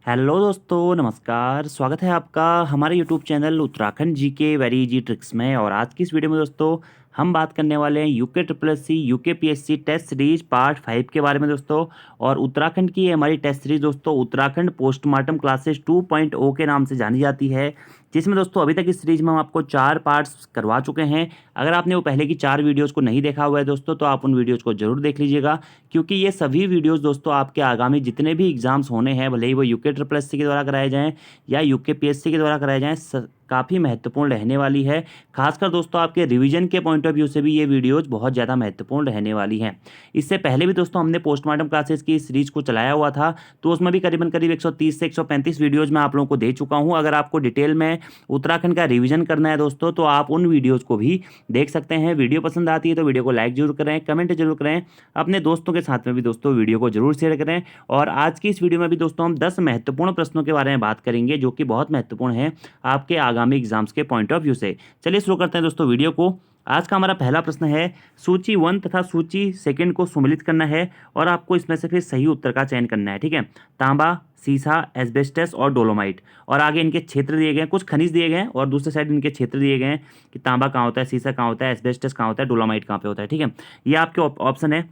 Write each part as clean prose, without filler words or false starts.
Hello दोस्तों, नमस्कार। स्वागत है आपका हमारे यूट्यूब चैनल उत्तराखंड जी के वेरी इजी ट्रिक्स में। और आज की इस वीडियो में दोस्तों हम बात करने वाले हैं UK triple S C UK PSC test series part 5 के बारे में दोस्तों। और उत्तराखंड की ये हमारी टेस्ट सीरीज दोस्तों उत्तराखंड पोस्टमार्टम क्लासेस 2.0 के नाम से जानी जाती है, जिसमें दोस्तों अभी तक इस सीरीज में हम आपको 4 पार्ट्स करवा चुके हैं। अगर आपने वो पहले की 4 वीडियोस को नहीं देखा हुआ है दोस्तों, तो आप उन वीडियोस को जरूर देख लीजिएगा, क्योंकि ये सभी वीडियोस दोस्तों आपके आगामी जितने भी एग्जाम्स होने हैं, भले ही वो यूके ट्रिपल एस सी के द्वारा कराए जाएँ या यूके पीएससी के द्वारा कराए जाएँ, काफ़ी महत्वपूर्ण रहने वाली है। खासकर दोस्तों आपके रिवीजन के पॉइंट ऑफ व्यू से भी ये वीडियोज बहुत ज़्यादा महत्वपूर्ण रहने वाली हैं। इससे पहले भी दोस्तों हमने पोस्टमार्टम क्लासेस की सीरीज को चलाया हुआ था, तो उसमें भी करीबन करीब 130 से 135 वीडियोज मैं आप लोगों को दे चुका हूँ। अगर आपको डिटेल में उत्तराखंड का रिवीजन करना है दोस्तों, तो आप उन वीडियोज़ को भी देख सकते हैं। वीडियो पसंद आती है तो वीडियो को लाइक जरूर करें, कमेंट जरूर करें, अपने दोस्तों के साथ में भी दोस्तों वीडियो को जरूर शेयर करें। और आज की इस वीडियो में भी दोस्तों हम 10 महत्वपूर्ण प्रश्नों के बारे में बात करेंगे, जो कि बहुत महत्वपूर्ण है आपके आगामी एग्जाम्स के पॉइंट ऑफ व्यू से। चलिए शुरू करते हैं दोस्तों वीडियो को। आज का हमारा पहला प्रश्न है, सूची 1 तथा सूची 2 को सम्मिलित करना है और आपको इसमें से फिर सही उत्तर का चयन करना है। ठीक है, तांबा, सीसा, एस्बेस्टस और डोलोमाइट। और आगे इनके क्षेत्र दिए गए हैं, कुछ खनिज दिए गए हैं और दूसरे साइड इनके क्षेत्र दिए गए हैं कि तांबा कहाँ होता है, सीसा कहाँ होता है, एस्बेस्टस कहाँ होता है, डोलोमाइट कहाँ पे होता है। ठीक है, ये आपके ऑप्शन है।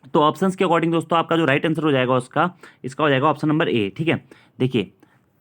तो ऑप्शंस के अकॉर्डिंग दोस्तों आपका जो राइट आंसर हो जाएगा उसका, इसका हो जाएगा ऑप्शन नंबर ए। ठीक है, देखिए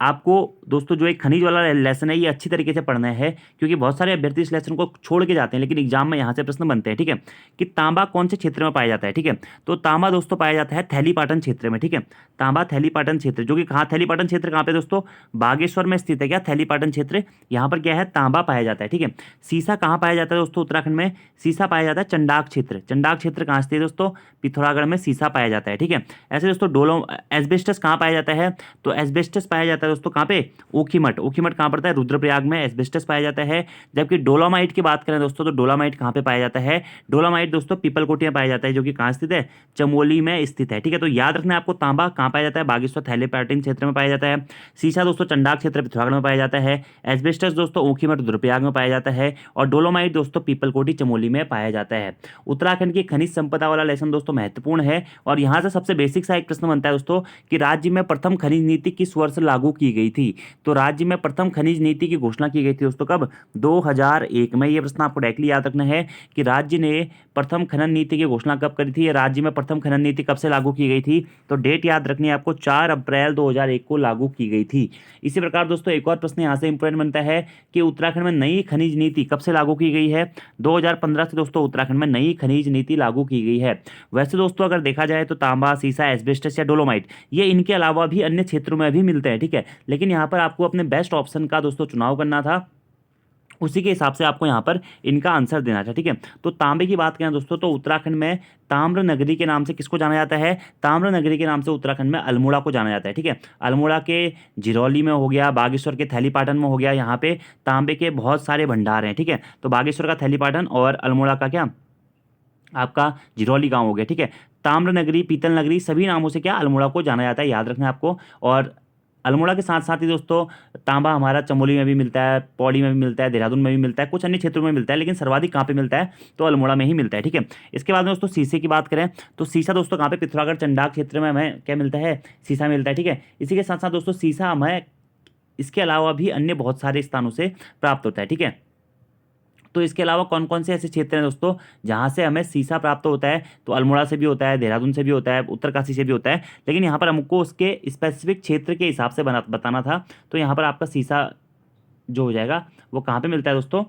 आपको दोस्तों जो एक खनिज वाला लेसन है ये अच्छी तरीके से पढ़ना है, क्योंकि बहुत सारे अभ्यर्थी इस लेसन को छोड़ के जाते हैं, लेकिन एग्जाम में यहाँ से प्रश्न बनते हैं। ठीक है, कि तांबा कौन से क्षेत्र में पाया जाता है। ठीक है, तो तांबा दोस्तों पाया जाता है थैलीपाटन क्षेत्र में। ठीक है, तांबा थैलीपाटन क्षेत्र, जो कि कहाँ थैलीपाटन क्षेत्र कहाँ पे दोस्तों, बागेश्वर में स्थित है। क्या थैलीपाटन क्षेत्र, यहाँ पर क्या है, तांबा पाया जाता है। ठीक है, सीसा कहाँ पाया जाता है दोस्तों उत्तराखंड में, सीसा पाया जाता है चंडाक क्षेत्र। चंडाक क्षेत्र कहाँ स्थित है दोस्तों, पिथौरागढ़ में सीसा पाया जाता है। ठीक है, ऐसे दोस्तों एस्बेस्टस कहाँ पाया जाता है, तो एस्बेस्टस पाया जाता है दोस्तों कहाँ पे, ऊखीमठ। ऊखीमठ कहाँ पड़ता है, रुद्रप्रयाग में एस्बेस्टस पाया जाता है। जबकि डोलोमाइट की बात करें दोस्तों, तो डोलोमाइट कहाँ पे पाया जाता है, डोलोमाइट दोस्तों पीपलकोटी में पाया जाता है, जो कि कहाँ स्थित है, चमोली में स्थित है। ठीक है, तो याद रखना है आपको, तांबा कहाँ पाया जाता है, बागेश्वर थैलीपाटन क्षेत्र में पाया जाता है। सीसा दोस्तों चंडाक क्षेत्र पिथौरागढ़ में पाया जाता है। एस्बेस्टस दोस्तों ऊखीमठ रुद्रप्रयाग में पाया जाता है। और डोलोमाइट दोस्तों पीपलकोटी चमोली में पाया जाता है। उत्तराखंड की खनिज संपदा वाला लेसन दोस्तों महत्वपूर्ण है। और यहाँ से सबसे बेसिक सा एक प्रश्न बनता है दोस्तों, कि राज्य में प्रथम खनिज नीति किस वर्ष लागू की गई थी। तो राज्य में प्रथम खनिज नीति की घोषणा की गई थी दोस्तों कब, 2001 में। ये प्रश्न आपको डायरेक्टली याद रखना है कि राज्य ने प्रथम खनन नीति की घोषणा कब करी थी, राज्य में प्रथम खनन नीति कब से लागू की गई थी। तो डेट याद रखनी है आपको, 4 अप्रैल 2001 को लागू की गई थी। इसी प्रकार दोस्तों एक और प्रश्न यहाँ से इंपॉर्टेंट बनता है कि उत्तराखंड में नई खनिज नीति कब से लागू की गई है। 2015 से दोस्तों उत्तराखंड में नई खनिज नीति लागू की गई है। वैसे दोस्तों अगर देखा जाए तो तांबा, सीसा, एस्बेस्टस या डोलोमाइट ये इनके अलावा भी अन्य क्षेत्रों में भी मिलते हैं। ठीक है, लेकिन यहाँ पर आपको अपने बेस्ट ऑप्शन का दोस्तों चुनाव करना था, उसी के हिसाब से आपको यहाँ पर इनका आंसर देना था। ठीक है, तो तांबे की बात करें दोस्तों, तो उत्तराखंड में ताम्र नगरी के नाम से किसको जाना जाता है, ताम्र नगरी के नाम से उत्तराखंड में अल्मोड़ा को जाना जाता है। ठीक है, अल्मोड़ा के जिरौली में हो गया, बागेश्वर के थैलीपाटन में हो गया, यहाँ पे तांबे के बहुत सारे भंडार हैं। ठीक है, तो बागेश्वर का थैलीपाटन और अल्मोड़ा का क्या, आपका जिरौली गांव हो गया। ठीक है, ताम्र नगरी, पीतल नगरी, सभी नामों से क्या अल्मोड़ा को जाना जाता है, याद रखना है आपको। और अल्मोड़ा के साथ साथ ही दोस्तों तांबा हमारा चमोली में भी मिलता है, पौड़ी में भी मिलता है, देहरादून में भी मिलता है, कुछ अन्य क्षेत्रों में मिलता है, लेकिन सर्वाधिक कहाँ पे मिलता है, तो अल्मोड़ा में ही मिलता है। ठीक है, इसके बाद में दोस्तों सीसे की बात करें, तो सीसा दोस्तों कहाँ पे, पिथौरागढ़ चंडाक क्षेत्र में हमें क्या मिलता है, सीसा मिलता है। ठीक है, इसी के साथ साथ दोस्तों सीसा हमें इसके अलावा भी अन्य बहुत सारे स्थानों से प्राप्त होता है। ठीक है, तो इसके अलावा कौन कौन से ऐसे क्षेत्र हैं दोस्तों जहाँ से हमें सीसा प्राप्त होता है, तो अल्मोड़ा से भी होता है, देहरादून से भी होता है, उत्तरकाशी से भी होता है, लेकिन यहाँ पर हमको उसके स्पेसिफिक क्षेत्र के हिसाब से बताना था। तो यहाँ पर आपका सीसा जो हो जाएगा वो कहाँ पे मिलता है दोस्तों,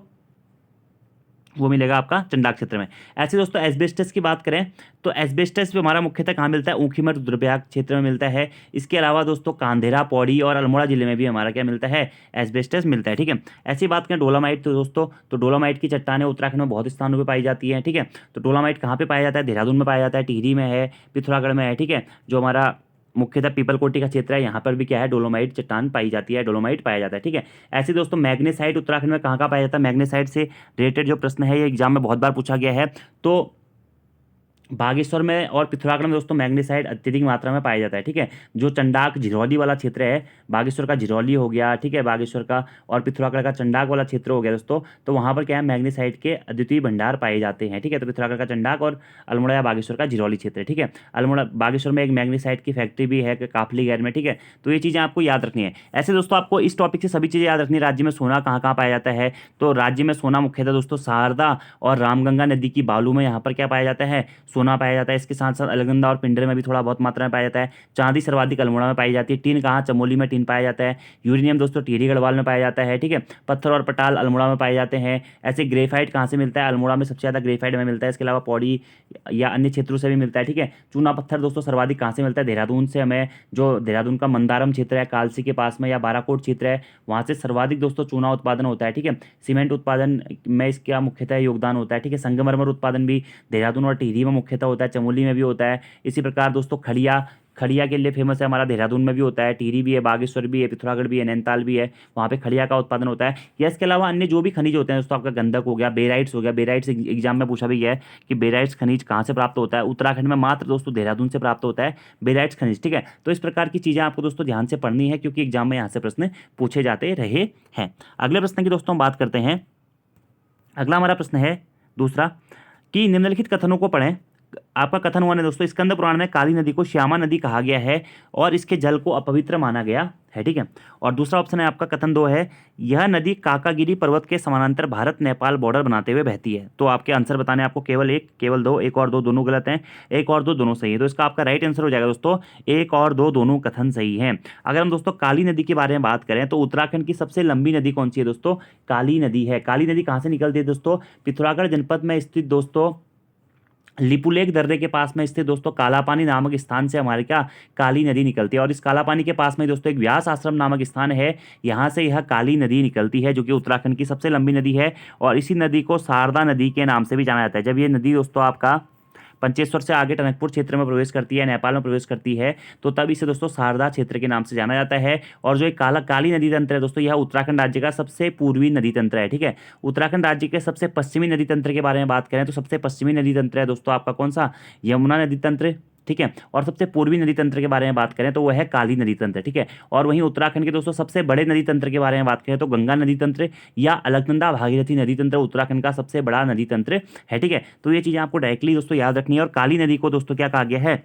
वो मिलेगा आपका चंडाक क्षेत्र में। ऐसे दोस्तों एस्बेस्टस की बात करें, तो एस्बेस्टस भी हमारा मुख्यतः कहाँ मिलता है, ऊखीमठ रुद्रप्रयाग क्षेत्र में मिलता है। इसके अलावा दोस्तों कांधेरा, पौड़ी और अल्मोड़ा जिले में भी हमारा क्या मिलता है, एस्बेस्टस मिलता है। ठीक है, ऐसी बात करें डोलोमाइट, तो दोस्तों तो डोलोमाइट की चट्टानें उत्तराखंड में बहुत स्थानों पर पाई जाती हैं। ठीक है, तो डोलोमाइट कहाँ पर पाया जाता है, देहरादून में पाया जाता है, टिहरी में है, पिथौरागढ़ में है। ठीक है, जो हमारा मुख्यतः पीपलकोटी का क्षेत्र है, यहाँ पर भी क्या है, डोलोमाइट चट्टान पाई जाती है, डोलोमाइट पाया जाता है। ठीक है, ऐसे दोस्तों मैग्नेसाइट उत्तराखंड में कहाँ कहाँ पाया जाता है, मैग्नेसाइट से रिलेटेड जो प्रश्न है ये एग्जाम में बहुत बार पूछा गया है। तो बागेश्वर में और पिथौरागढ़ में दोस्तों मैग्नीसाइट अत्यधिक मात्रा में पाया जाता है। ठीक है, जो चंडाक झिरौली वाला क्षेत्र है, बागेश्वर का झिरौली हो गया, ठीक है, बागेश्वर का और पिथौरागढ़ का चंडाक वाला क्षेत्र हो गया दोस्तों, तो वहाँ पर क्या है, मैग्नीसाइट के अद्वितीय भंडार पाए जाते हैं। ठीक है, तो पिथौरागढ़ का चंडाक और अल्मोड़ा या बागेश्वर का झिरौली क्षेत्र है। ठीक है, अल्मोड़ा बागेश्वर में एक मैग्नीसाइट की फैक्ट्री भी है काफली गैर में। ठीक है, तो ये चीज़ें आपको याद रखनी है। ऐसे दोस्तों आपको इस टॉपिक से सभी चीज़ें याद रखनी है। राज्य में सोना कहाँ कहाँ पाया जाता है, तो राज्य में सोना मुख्यतः दोस्तों शारदा और रामगंगा नदी की बालू में यहाँ पर क्या पाया जाता है, सोना पाया जाता है। इसके साथ साथ अलकनंदा और पिंडर में भी थोड़ा बहुत मात्रा में पाया जाता है। चांदी सर्वाधिक अल्मोड़ा में पाई जाती है। टीन कहाँ, चमोली में टीन पाया जाता है। यूरेनियम दोस्तों टिहरी गढ़वाल में पाया जाता है। ठीक है, पत्थर और पटाल अल्मोड़ा में पाए जाते हैं। ऐसे ग्रेफाइट कहाँ से मिलता है, अल्मोड़ा में सबसे ज़्यादा ग्रेफाइट में मिलता है। इसके अलावा पौड़ी या अन्य क्षेत्रों से भी मिलता है। ठीक है, चूना पत्थर दोस्तों सर्वाधिक कहाँ से मिलता है, देहरादून से। हमें जो देहरादून का मंदारम क्षेत्र है, कालसी के पास में, या बाराकोट क्षेत्र है, वहाँ से सर्वाधिक दोस्तों चूना उत्पादन होता है। ठीक है, सीमेंट उत्पादन में इसका मुख्यतः योगदान होता है। ठीक है, संगमरमर उत्पादन भी देहरादून और टिहरी में मुख्यतः होता है, चमोली में भी होता है। इसी प्रकार दोस्तों खड़िया, खड़िया के लिए फेमस है हमारा, देहरादून में भी होता है, टिहरी भी है, बागेश्वर भी है, पिथौरागढ़ भी है, नैनीताल भी है, वहाँ पे खड़िया का उत्पादन होता है। या इसके अलावा अन्य जो भी खनिज होते हैं दोस्तों, आपका गंधक हो गया, बेराइट्स हो गया। बेराइट्स एग्जाम में पूछा भी गया है कि बेराइट्स खनिज कहाँ से प्राप्त होता है, उत्तराखंड में मात्र दोस्तों देहरादून से प्राप्त होता है बेराइट्स खनिज। ठीक है, तो इस प्रकार की चीज़ें आपको दोस्तों ध्यान से पढ़नी है, क्योंकि एग्जाम में यहाँ से प्रश्न पूछे जाते रहे हैं। अगले प्रश्न की दोस्तों हम बात करते हैं। अगला हमारा प्रश्न है दूसरा, कि निम्नलिखित कथनों को पढ़ें। आपका कथन हुआ है दोस्तों, स्कंद पुराण में काली नदी को श्यामा नदी कहा गया है और इसके जल को अपवित्र माना गया है। ठीक है, और दूसरा ऑप्शन है आपका कथन 2 है, यह नदी काकागिरी पर्वत के समानांतर भारत नेपाल बॉर्डर बनाते हुए बहती है। तो आपके आंसर बताने आपको केवल एक, केवल दो, एक और दो दोनों गलत हैं, एक और दो दोनों सही है। तो इसका आपका राइट आंसर हो जाएगा दोस्तों एक और दो दोनों कथन सही हैं। अगर हम दोस्तों काली नदी के बारे में बात करें तो उत्तराखंड की सबसे लंबी नदी कौन सी है दोस्तों, काली नदी है। काली नदी कहाँ से निकलती है दोस्तों, पिथौरागढ़ जनपद में स्थित दोस्तों लिपुलेख दर्रे के पास में स्थित दोस्तों कालापानी नामक स्थान से हमारे क्या काली नदी निकलती है। और इस कालापानी के पास में दोस्तों एक व्यास आश्रम नामक स्थान है, यहाँ से यह काली नदी निकलती है, जो कि उत्तराखंड की सबसे लंबी नदी है। और इसी नदी को शारदा नदी के नाम से भी जाना जाता है। जब ये नदी दोस्तों आपका पंचेश्वर से आगे टनकपुर क्षेत्र में प्रवेश करती है, नेपाल में प्रवेश करती है, तो तब इसे दोस्तों शारदा क्षेत्र के नाम से जाना जाता है। और जो एक काली नदी तंत्र है दोस्तों, यह उत्तराखंड राज्य का सबसे पूर्वी नदी तंत्र है। ठीक है, उत्तराखंड राज्य के सबसे पश्चिमी नदी तंत्र के बारे में बात करें तो सबसे पश्चिमी नदी तंत्र है दोस्तों आपका कौन सा, यमुना नदी तंत्र। ठीक है, और सबसे पूर्वी नदी तंत्र के बारे में बात करें तो वह है काली नदी तंत्र। ठीक है, और वहीं उत्तराखंड के दोस्तों सबसे बड़े नदी तंत्र के बारे में बात करें तो गंगा नदी तंत्र या अलकनंदा भागीरथी नदी तंत्र उत्तराखंड का सबसे बड़ा नदी तंत्र है। ठीक है, तो ये चीज़ें आपको डायरेक्टली दोस्तों याद रखनी है। और काली नदी को दोस्तों क्या कहा गया है,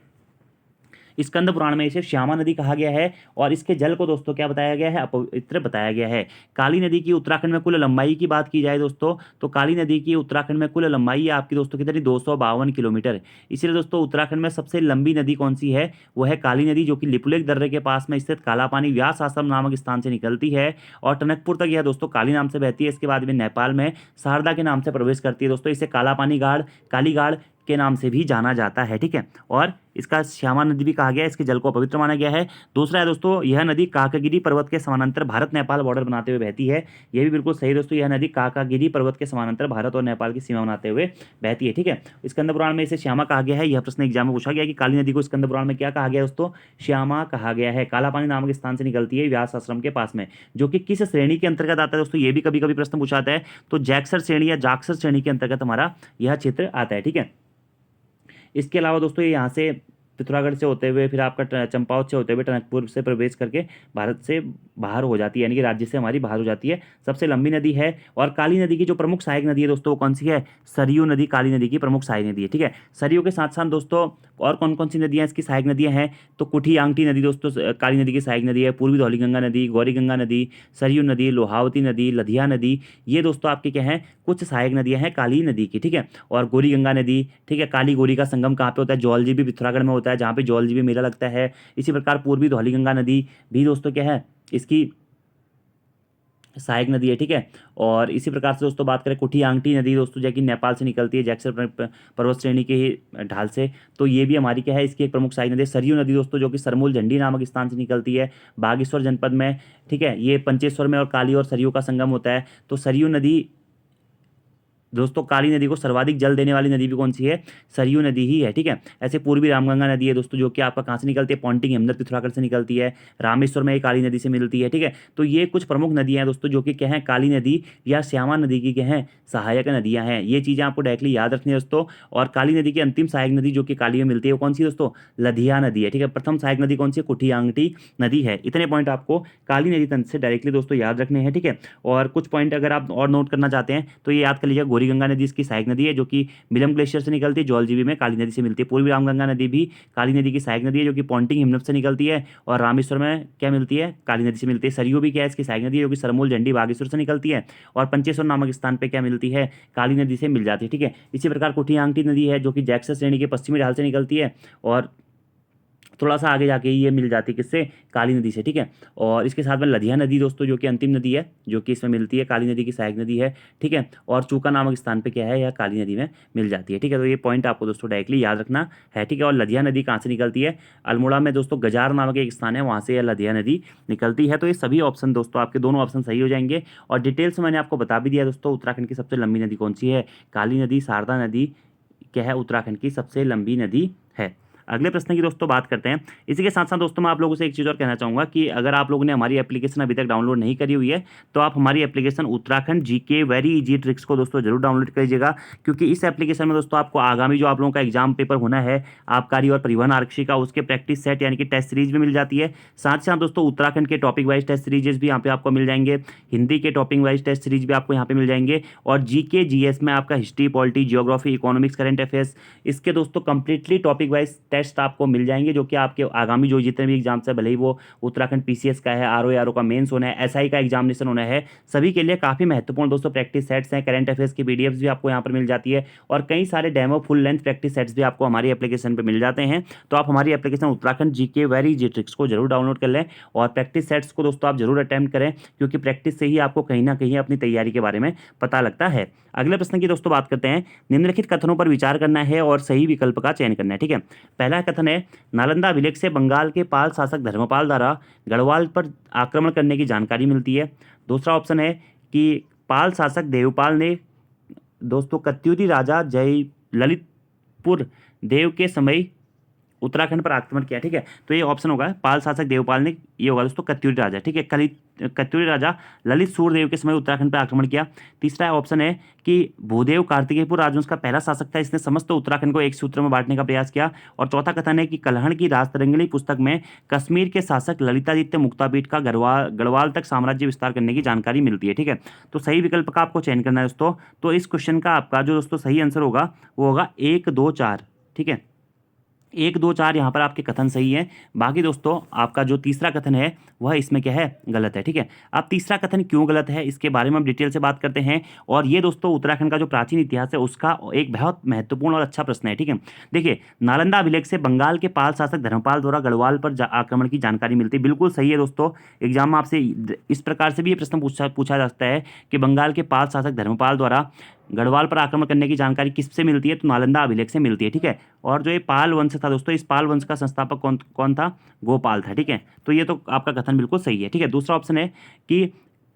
स्कंद पुराण में इसे श्यामा नदी कहा गया है और इसके जल को दोस्तों क्या बताया गया है, अपवित्र बताया गया है। काली नदी की उत्तराखंड में कुल लंबाई की बात की जाए दोस्तों, तो काली नदी की उत्तराखंड में कुल लंबाई है आपकी दोस्तों कितनी, 252 किलोमीटर। इसीलिए दोस्तों उत्तराखंड में सबसे लंबी नदी कौन सी है, वो है काली नदी, जो कि लिपुलेख दर्रे के पास में स्थित कालापानी व्यास आश्रम नामक स्थान से निकलती है और टनकपुर तक यह दोस्तों काली नाम से बहती है। इसके बाद में नेपाल में शारदा के नाम से प्रवेश करती है दोस्तों। इसे कालापानी गाड़, काली गाड़ के नाम से भी जाना जाता है। ठीक है, और इसका श्यामा नदी भी कहा गया है, इसके जल को अपवित्र माना गया है। दूसरा है दोस्तों, यह नदी काकागिरी पर्वत के समानांतर भारत नेपाल बॉर्डर बनाते हुए बहती है। यह भी बिल्कुल सही दोस्तों, यह नदी काकागिरी पर्वत के समानांतर भारत और नेपाल की सीमा बनाते हुए बहती है। ठीक है, स्कंद पुराण में इसे श्यामा कहा गया है। यह प्रश्न एग्जाम में पूछा गया कि काली नदी को स्कंद पुराण में क्या कहा गया है दोस्तों, श्यामा कहा गया है। कालापानी नामक स्थान से निकलती है व्यास आश्रम के पास में, जो कि किस श्रेणी के अंतर्गत आता है दोस्तों, ये भी कभी कभी प्रश्न पूछा जाता है। तो जैक्सर श्रेणी या जाक्सर श्रेणी के अंतर्गत हमारा यह क्षेत्र आता है। ठीक है, इसके अलावा दोस्तों ये यहाँ से पिथौरागढ़ से होते हुए फिर आपका चंपावत से होते हुए टनकपुर से प्रवेश करके भारत से बाहर हो जाती है, यानी कि राज्य से हमारी बाहर हो जाती है। सबसे लंबी नदी है। और काली नदी की जो प्रमुख सहायक नदी है दोस्तों वो कौन सी है, सरयू नदी काली नदी की प्रमुख सहायक नदी है। ठीक है, सरयू के साथ साथ दोस्तों और कौन कौन सी नदियाँ इसकी सहायक नदियाँ हैं, तो कुठी आंगटी नदी दोस्तों काली नदी की सहायक नदी है। पूर्वी धौलीगंगा नदी, गौरी गंगा नदी, सरयू नदी, लोहावती नदी, लधिया नदी, ये दोस्तों आपकी क्या है, कुछ सहायक नदियाँ हैं काली नदी की। ठीक है, और गौरी गंगा नदी, ठीक है, काली गौरी का संगम कहाँ पे होता है, जौलजी भी पिथौरागढ़ में होता है, जहाँ पे जौलजी भी मेला लगता है। इसी प्रकार पूर्वी धौलीगंगा नदी भी दोस्तों क्या है, इसकी सहायक नदी है। ठीक है, और इसी प्रकार से दोस्तों बात करें कुठी आंगटी नदी दोस्तों, जो कि नेपाल से निकलती है जैक्सर पर्वत श्रेणी के ही ढाल से, तो ये भी हमारी क्या है, इसकी एक प्रमुख सहायक नदी है। सरयू नदी दोस्तों, जो कि सरमूल झंडी नामक स्थान से निकलती है बागेश्वर जनपद में। ठीक है, ये पंचेश्वर में और काली और सरयू का संगम होता है। तो सरयू नदी दोस्तों काली नदी को सर्वाधिक जल देने वाली नदी भी कौन सी है? सरयू नदी ही है, ठीक है। ऐसे पूर्वी रामगंगा नदी है दोस्तों, जो कि आपका कहाँ से निकलती है? पॉन्टिंग हिमनद पिथौरागढ़ से निकलती है। रामेश्वर में ये काली नदी से मिलती है, ठीक है। तो ये कुछ प्रमुख नदियां हैं दोस्तों, जो कि क्या है? काली नदी या श्यामा नदी की क्या है? सहायक नदियां हैं। ये चीज़ें आपको डायरेक्टली याद रखनी है दोस्तों। और काली नदी की अंतिम सहायक नदी जो कि काली में मिलती है वो कौन सी है दोस्तों? लधिया नदी है, ठीक है। प्रथम सहायक नदी कौन सी है? कुठियांगटी नदी है। इतने पॉइंट आपको काली नदी तंत्र से डायरेक्टली दोस्तों याद रखने हैं, ठीक है। और कुछ पॉइंट अगर आप और नोट करना चाहते हैं तो ये याद कर लीजिए, गोरी गंगा नदी इसकी सहायक नदी है, जो कि मिलम ग्लेशियर से निकलती है, जौलजीबी में काली नदी से मिलती है। पूर्वी रामगंगा नदी भी काली नदी की सहायक नदी है, जो कि पॉन्टिंग हिमनद से निकलती है। और रामेश्वर में क्या मिलती है? काली नदी से मिलती है। सरयू भी क्या है? इसकी सहायक नदी है, जो कि सरमूल झंडी बागेश्वर से निकलती है। और पंचेश्वर नामक स्थान पर क्या मिलती है? काली नदी से मिल जाती है, ठीक है। इसी प्रकार कुठियांगटी नदी है, जो कि जैक्सस श्रेणी के पश्चिमी ढाल से निकलती है, और थोड़ा सा आगे जाके ये मिल जाती है किससे? काली नदी से, ठीक है। और इसके साथ में लधिया नदी दोस्तों, जो कि अंतिम नदी है, जो कि इसमें मिलती है, काली नदी की सहायक नदी है, ठीक है। और चूका नामक स्थान पे क्या है? यह काली नदी में मिल जाती है, ठीक है। तो ये पॉइंट आपको दोस्तों डायरेक्टली याद रखना है, ठीक है। और लधिया नदी कहाँ से निकलती है? अल्मोड़ा में दोस्तों गजार नामक एक स्थान है, वहाँ से यह लधिया नदी निकलती है। तो ये सभी ऑप्शन दोस्तों आपके दोनों ऑप्शन सही हो जाएंगे। और डिटेल्स मैंने आपको बता भी दिया दोस्तों। उत्तराखंड की सबसे लंबी नदी कौन सी है? काली नदी। शारदा नदी क्या है? उत्तराखंड की सबसे लंबी नदी है। अगले प्रश्न की दोस्तों बात करते हैं। इसी के साथ साथ दोस्तों मैं आप लोगों से एक चीज़ और कहना चाहूँगा कि अगर आप लोगों ने हमारी एप्लीकेशन अभी तक डाउनलोड नहीं करी हुई है तो आप हमारी application Uttarakhand GK very easy tricks को दोस्तों जरूर डाउनलोड कर लीजिएगा, क्योंकि इस एप्लीकेशन में दोस्तों आपको आगामी जो आप लोगों का एग्जाम पेपर होना है आबकारी और परिवहन आरक्षी का, उसके प्रैक्टिस सेट यानी कि टेस्ट सीरीज भी मिल जाती है। साथ ही साथ दोस्तों उत्तराखंड के टॉपिक वाइज टेस्ट सीरीजेस भी यहाँ पे आपको मिल जाएंगे। हिंदी के टॉपिक वाइज टेस्ट सीरीज भी आपको यहाँ पे मिल जाएंगे। और जीके जीएस में आपका history, polity, geography, economics, current affairs, इसके दोस्तों कंप्लीटली टॉपिक वाइज टेस्ट आपको मिल जाएंगे, जो कि आपके आगामी जो जितने भी एग्जाम्स है, भले ही वो उत्तराखंड पीसीएस का है, आरओ का मेंस होना है, एसआई का एग्जामिनेशन होना है, सभी के लिए काफ़ी महत्वपूर्ण दोस्तों प्रैक्टिस सेट्स हैं। करंट अफेयर्स की पीडीएफ्स भी आपको यहाँ पर मिल जाती है, और कई सारे demo full length practice sets भी आपको हमारी एप्लीकेशन पर मिल जाते हैं। तो आप हमारी application Uttarakhand GK very easy tricks को जरूर डाउनलोड कर लें, और प्रैक्टिस सेट्स को दोस्तों आप जरूर अटेम्प्ट करें, क्योंकि प्रैक्टिस से ही आपको कहीं ना कहीं अपनी तैयारी के बारे में पता लगता है। अगले प्रश्न की दोस्तों बात करते हैं। निम्नलिखित कथनों पर विचार करना है और सही विकल्प का चयन करना है, ठीक है। पहला कथन है, नालंदा अभिलेख से बंगाल के पाल शासक धर्मपाल द्वारा गढ़वाल पर आक्रमण करने की जानकारी मिलती है। दूसरा ऑप्शन है कि पाल शासक देवपाल ने दोस्तों कत्यूरी राजा जय ललितपुर देव के समय उत्तराखंड पर आक्रमण किया, ठीक है। तो ये ऑप्शन होगा पाल शासक देवपाल ने, ये होगा दोस्तों कत्यूरी राजा, ठीक है। कत्यूरी राजा ललित सूर्यदेव के समय उत्तराखंड पर आक्रमण किया। तीसरा ऑप्शन है कि भूदेव कार्तिकेयपुर राजवंश का पहला शासक था, इसने समस्त उत्तराखंड को एक सूत्र में बांटने का प्रयास किया। और चौथा कथन है कि कलहण की राजतरंगिणी पुस्तक में कश्मीर के शासक ललितादित्य मुक्तापीठ का गढ़वाल तक साम्राज्य विस्तार करने की जानकारी मिलती है, ठीक है। तो सही विकल्प का आपको चयन करना है दोस्तों। तो इस क्वेश्चन का आपका जो दोस्तों सही आंसर होगा वो होगा 1, 2, 4, ठीक है। 1, 2, 4 यहाँ पर आपके कथन सही है। बाकी दोस्तों आपका जो तीसरा कथन है वह इसमें क्या है? गलत है, ठीक है। अब तीसरा कथन क्यों गलत है इसके बारे में हम डिटेल से बात करते हैं। और ये दोस्तों उत्तराखंड का जो प्राचीन इतिहास है उसका एक बहुत महत्वपूर्ण और अच्छा प्रश्न है, ठीक है। देखिए, नालंदा अभिलेख से बंगाल के पाल शासक धर्मपाल द्वारा गढ़वाल पर आक्रमण की जानकारी मिलती है, बिल्कुल सही है दोस्तों। एग्जाम में आपसे इस प्रकार से भी ये प्रश्न पूछा जा सकता है कि बंगाल के पाल शासक धर्मपाल द्वारा गढ़वाल पर आक्रमण करने की जानकारी किससे मिलती है? तो नालंदा अभिलेख से मिलती है, ठीक है। और जो ये पाल वंश था दोस्तों, इस पाल वंश का संस्थापक कौन था? गोपाल था, ठीक है। तो ये तो आपका कथन बिल्कुल सही है, ठीक है। दूसरा ऑप्शन है कि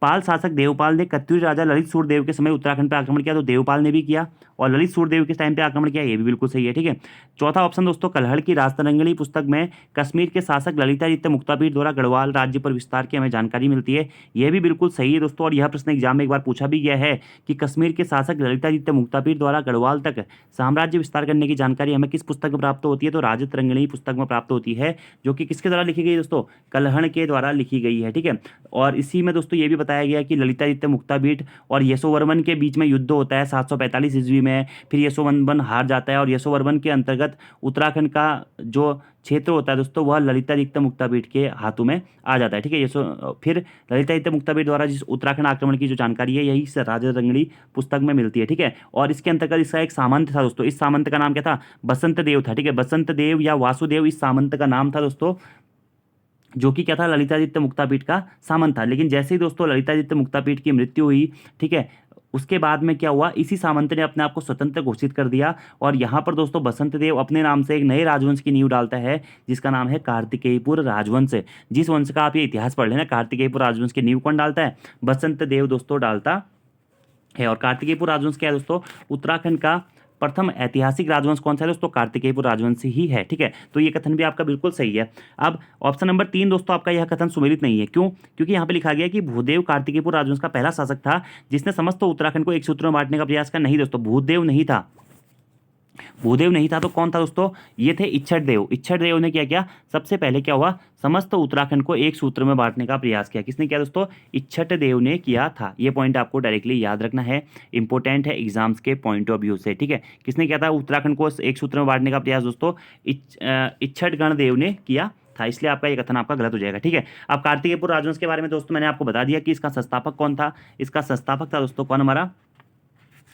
पाल शासक देवपाल ने कत्यूरी राजा ललित सूर्यदेव के समय उत्तराखंड पर आक्रमण किया, तो देवपाल ने भी किया, और ललित सूर्यदेव के टाइम पे आक्रमण किया, ये भी बिल्कुल सही है, ठीक है। चौथा ऑप्शन दोस्तों, कलहड़ की राजतरंगिणी पुस्तक में कश्मीर के शासक ललितादित्य मुक्तापीठ द्वारा गढ़वाल राज्य पर विस्तार की हमें जानकारी मिलती है, ये भी बिल्कुल सही है दोस्तों। और यह प्रश्न एग्जाम में एक बार पूछा भी गया है कि कश्मीर के शासक ललितादित्य मुक्तापीठ द्वारा गढ़वाल तक साम्राज्य विस्तार करने की जानकारी हमें किस पुस्तक में प्राप्त होती है? तो राजतरंगिणी पुस्तक में प्राप्त होती है, जो कि किसके द्वारा लिखी गई दोस्तों? कलहड़ के द्वारा लिखी गई है, ठीक है। और इसी में दोस्तों ये भी बताया गया कि ललितादित्य मुक्तापीठ और यशोवर्मन के बीच में युद्ध होता है 745 ईस्वी में, फिर यशोवर्मन हार जाता है, और यशोवर्मन के अंतर्गत उत्तराखंड का जो क्षेत्र होता है दोस्तों वह ललितादित्य मुक्तापीठ के हाथों में आ जाता है, ठीक है। फिर ललितादित्य मुक्तापीठ द्वारा जिस उत्तराखंड आक्रमण की जो जानकारी है यही राजतरंगिणी पुस्तक में मिलती है, ठीक है। और इसके अंतर्गत इसका एक सामंत था दोस्तों, इस सामंत का नाम क्या था? बसंत देव था, ठीक है। बसंत देव या वासुदेव इस सामंत का नाम था दोस्तों, जो कि क्या था? ललितादित्य मुक्तापीठ का सामंत था। लेकिन जैसे ही दोस्तों ललितादित्य मुक्तापीठ की मृत्यु हुई, ठीक है, उसके बाद में क्या हुआ? इसी सामंत ने अपने आप को स्वतंत्र घोषित कर दिया, और यहाँ पर दोस्तों बसंत देव अपने नाम से एक नए राजवंश की नींव डालता है, जिसका नाम है कार्तिकेयपुर राजवंश। जिस वंश का आप ये इतिहास पढ़ लेना, कार्तिकेयपुर राजवंश की नींव कौन डालता है? बसंत देव दोस्तों डालता है। और कार्तिकेयपुर राजवंश क्या है दोस्तों, उत्तराखंड का प्रथम ऐतिहासिक राजवंश कौन सा है दोस्तों, कार्तिकेयपुर राजवंश ही है। ठीक है, तो ये कथन भी आपका बिल्कुल सही है। अब ऑप्शन नंबर 3 दोस्तों आपका यह कथन सुमेलित नहीं है। क्यों? क्योंकि यहाँ पे लिखा गया कि भूदेव कार्तिकेयपुर राजवंश का पहला शासक था जिसने समस्त उत्तराखंड को एक सूत्र में बांटने का प्रयास किया। नहीं दोस्तों, भूदेव नहीं था, भूदेव नहीं था। तो कौन था दोस्तों, ये थे इच्छट देव। इच्छट देव ने क्या किया, सबसे पहले क्या हुआ, समस्त उत्तराखंड को एक सूत्र में बांटने का प्रयास किया। किसने किया दोस्तों, इच्छट देव ने किया था। ये पॉइंट आपको डायरेक्टली याद रखना है, इंपॉर्टेंट है एग्जाम्स के पॉइंट ऑफ व्यू से। ठीक है, किसने किया था उत्तराखंड को एक सूत्र में बांटने का प्रयास दोस्तों, इच्छट गण देव ने किया था। इसलिए आपका ये कथन आपका गलत हो जाएगा। ठीक है, अब कार्तिकेयपुर राजवंश के बारे में दोस्तों मैंने आपको बता दिया कि इसका संस्थापक कौन था। इसका संस्थापक था दोस्तों कौन, हमारा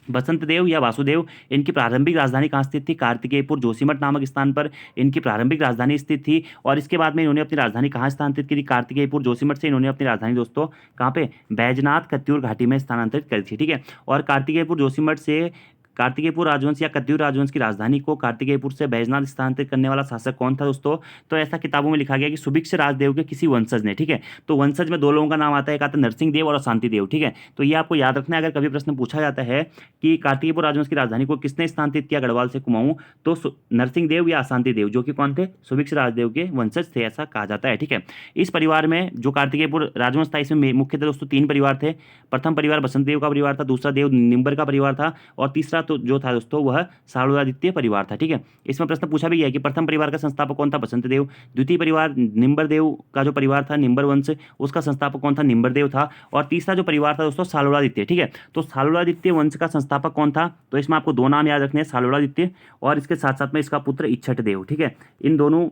बसंत देव या वासुदेव। इनकी प्रारंभिक राजधानी कहाँ स्थित थी, कार्तिकेयपुर जोशीमठ नामक स्थान पर इनकी प्रारंभिक राजधानी स्थित थी। और इसके बाद में इन्होंने अपनी राजधानी कहाँ स्थानांतरित की थी, कार्तिकेयपुर जोशीमठ से इन्होंने अपनी राजधानी दोस्तों कहाँ पे, बैजनाथ कत्यूर घाटी में स्थानांतरित करी थी। ठीक है, और कार्तिकेयपुर जोशीमठ से कार्तिकेयपुर राजवंश या कत्यूर राजवंश की राजधानी को कार्तिकेयपुर से बैजनाथ स्थानांतरित करने वाला शासक कौन था दोस्तों, तो ऐसा किताबों में लिखा गया कि सुभिक्ष राजदेव के किसी वंशज ने। ठीक है, तो वंशज में दो लोगों का नाम आता है, एक आता है नरसिंह देव और अशांति देव। ठीक है, तो ये आपको याद रखना है। अगर कभी प्रश्न पूछा जाता है कि कार्तिकेयपुर राजवंश की राजधानी को किसने स्थानांतरित किया गढ़वाल से कुमाऊं, तो नरसिंह देव या अशांति देव, जो कि कौन थे, सुभिक्ष राजदेव के वंशज थे, ऐसा कहा जाता है। ठीक है, इस परिवार में जो कार्तिकेयपुर राजवंश था, इसमें मुख्यतः दोस्तों 3 परिवार थे। प्रथम परिवार बसंत देव का परिवार था, दूसरा देव निम्बर का परिवार था, और तीसरा तो जो था दोस्तों वह सालुरादित्य परिवार था। ठीक है, इसमें प्रश्न पूछा भी गया कि प्रथम परिवार का संस्थापक कौन था, बसंत देव। द्वितीय परिवार निम्बर देव का जो परिवार था, निम्बर वंश, उसका संस्थापक कौन था, निम्बर देव था। और तीसरा जो परिवार था दोस्तों सालुरादित्य। ठीक है, तो सालुरादित्य वंश का संस्थापक कौन था, तो इसमें आपको 2 नाम याद रखने हैं, सालुरादित्य और इसके साथ साथ में इसका पुत्र इच्छट देव। ठीक है, इन दोनों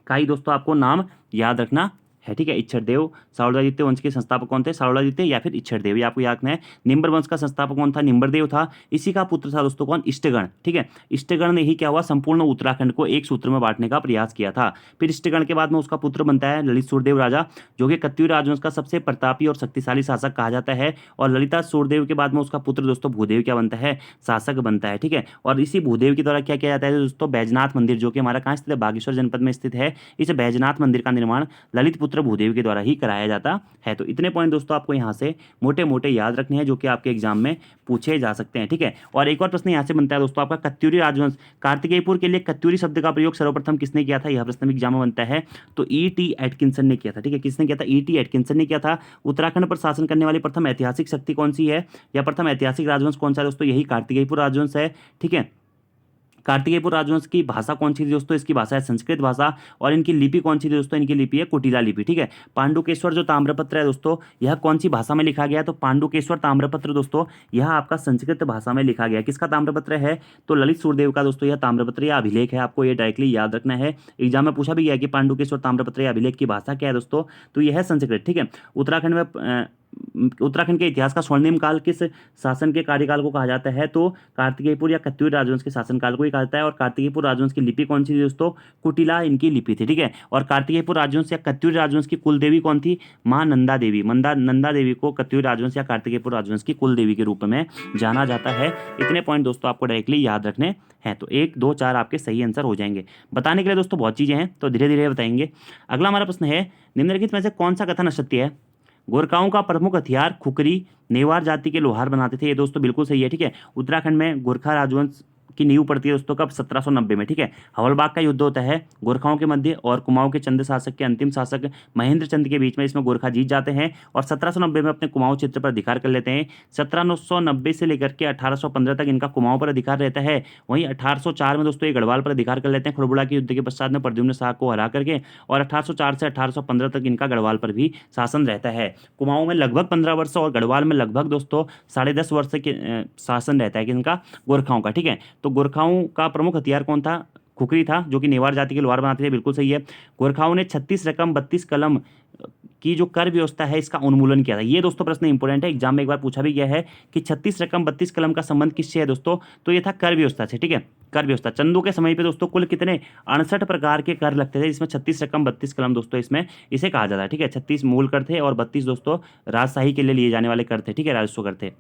का ही दोस्तों आपको नाम याद रखना है। ठीक है, इच्छट देव, सालुरादित्य वंश के संस्थापक कौन थे, सालुरादित्य या फिर इच्छट देव, ये आपको याद रखना है। निम्बर वंश का संस्थापक कौन था, निम्बर देव था। इसी का पुत्र था दोस्तों कौन, इष्टगण। ठीक है, इष्टगण ने ही क्या हुआ, संपूर्ण उत्तराखंड को एक सूत्र में बांटने का प्रयास किया था। फिर इष्टगण के बाद में उसका पुत्र बनता है ललित सूरदेव राजा, जो कि कत्यूर राजवंश का सबसे प्रतापी और शक्तिशाली शासक कहा जाता है। और ललिता सूरदेव के बाद में उसका पुत्र दोस्तों भूदेव क्या बनता है, शासक बनता है। ठीक है, और इसी भूदेव के द्वारा क्या किया जाता है दोस्तों, बैजनाथ मंदिर, जो कि हमारा कहाँ स्थित है, बागेश्वर जनपद में स्थित है, इस बैजनाथ मंदिर का निर्माण ललित पुत्र भूदेव के द्वारा ही कराया जाता है। तो इतने पॉइंट दोस्तों आपको यहाँ से मोटे मोटे याद रखने हैं, जो कि आपके एग्जाम में पूछे जा सकते हैं। ठीक है, और एक और प्रश्न यहाँ से बनता है दोस्तों आपका, कत्यूरी राजवंश, कार्तिकेयपुर के लिए कत्यूरी शब्द का प्रयोग सर्वप्रथम किसने किया था, यह प्रश्न भी एग्जाम में बनता है। तो E.T. एटकिंसन ने किया था। ठीक है, किसने किया था, E.T. एटकिंसन ने किया था। उत्तराखंड पर शासन करने वाली प्रथम ऐतिहासिक शक्ति कौन सी है, या प्रथम ऐतिहासिक राजवंश कौन सा है दोस्तों, यही कार्तिकेयपुर राजवंश है। ठीक है, कार्तिकेयपुर राजवंश की भाषा कौन सी थी दोस्तों, इसकी भाषा है संस्कृत भाषा। और इनकी लिपि कौन सी थी दोस्तों, इनकी लिपि है कुटिला लिपि। ठीक है, पांडुकेश्वर जो ताम्रपत्र है दोस्तों, यह कौन सी भाषा में लिखा गया है, तो पांडुकेश्वर ताम्रपत्र दोस्तों यह आपका संस्कृत भाषा में लिखा गया। किसका ताम्रपत्र है, तो ललित सूरदेव का दोस्तों यह ताम्रपत्र या अभिलेख है। आपको ये डायरेक्टली याद रखना है, एग्जाम में पूछा भी गया कि पांडुकेश्वर ताम्रपत्र या अभिलेख की भाषा क्या है दोस्तों, तो यह है संस्कृत। ठीक है, उत्तराखंड के इतिहास का स्वर्णिम काल किस शासन के कार्यकाल को कहा जाता है, तो कार्तिकेयपुर या कत्यूर राजवंश के शासनकाल को ही कहा जाता है। और कार्तिकेयपुर राजवंश की लिपि कौन सी थी दोस्तों, कुटिला इनकी लिपि थी। ठीक है, और कार्तिकेयपुर राजवंश या कत्यूर राजवंश की कुल देवी कौन थी, माँ नंदा देवी। नंदा देवी को कत्यूर राजवंश या कार्तिकेयपुर राजवंश की कुल देवी के रूप में जाना जाता है। इतने पॉइंट दोस्तों आपको डायरेक्टली याद रखने हैं। तो 1, 2, 4 आपके सही आंसर हो जाएंगे। बताने के लिए दोस्तों बहुत चीज़ें हैं, तो धीरे धीरे बताएंगे। अगला हमारा प्रश्न है, निम्नलिखित में से कौन सा कथन असत्य है, गोरखाओं का प्रमुख हथियार खुकरी नेवार जाति के लोहार बनाते थे, ये दोस्तों बिल्कुल सही है। ठीक है, उत्तराखंड में गोरखा राजवंश की नींव पड़ती है दोस्तों कब, 1790 में। ठीक है, हवलबाग का युद्ध होता है गोरखाओं के मध्य और कुमाऊं के चंद शासक के अंतिम शासक महेंद्र चंद के बीच में। इसमें गोरखा जीत जाते हैं और 1790 में अपने कुमाऊं क्षेत्र पर अधिकार कर लेते हैं। 1790 से लेकर के 1815 तक इनका कुमाऊं पर अधिकार रहता है। वहीं 1804 में दोस्तों ये गढ़वाल पर अधिकार कर लेते हैं खड़बुड़ा के युद्ध के पश्चात में प्रद्युम्न शाह को हरा करके। और 1804 से 1815 तक इनका गढ़वाल पर भी शासन रहता है। कुमाऊं में लगभग 15 वर्ष और गढ़वाल में लगभग दोस्तों 10.5 वर्ष के शासन रहता है कि इनका गोरखाओं का। ठीक है, तो गोरखाओं का प्रमुख हथियार कौन था, खुकरी था, जो कि नेवार जाति के लोहार बनाते थे, बिल्कुल सही है। गोरखाओं ने 36 रकम 32 कलम की जो कर व्यवस्था है इसका उन्मूलन किया था। ये दोस्तों प्रश्न इंपॉर्टेंट है, एग्जाम में एक बार पूछा भी गया है कि 36 रकम 32 कलम का संबंध किससे है दोस्तों, तो ये था कर व्यवस्था से। ठीक है, कर व्यवस्था। चंदू के समय पे दोस्तों कुल कितने 68 प्रकार के कर लगते थे, जिसमें 36 रकम 32 कलम दोस्तों इसमें इसे कहा जाता है। ठीक है, 36 मूल कर थे और 32 दोस्तों राजशाही के लिए लिए जाने वाले कर थे। ठीक है, राजस्व कर थे।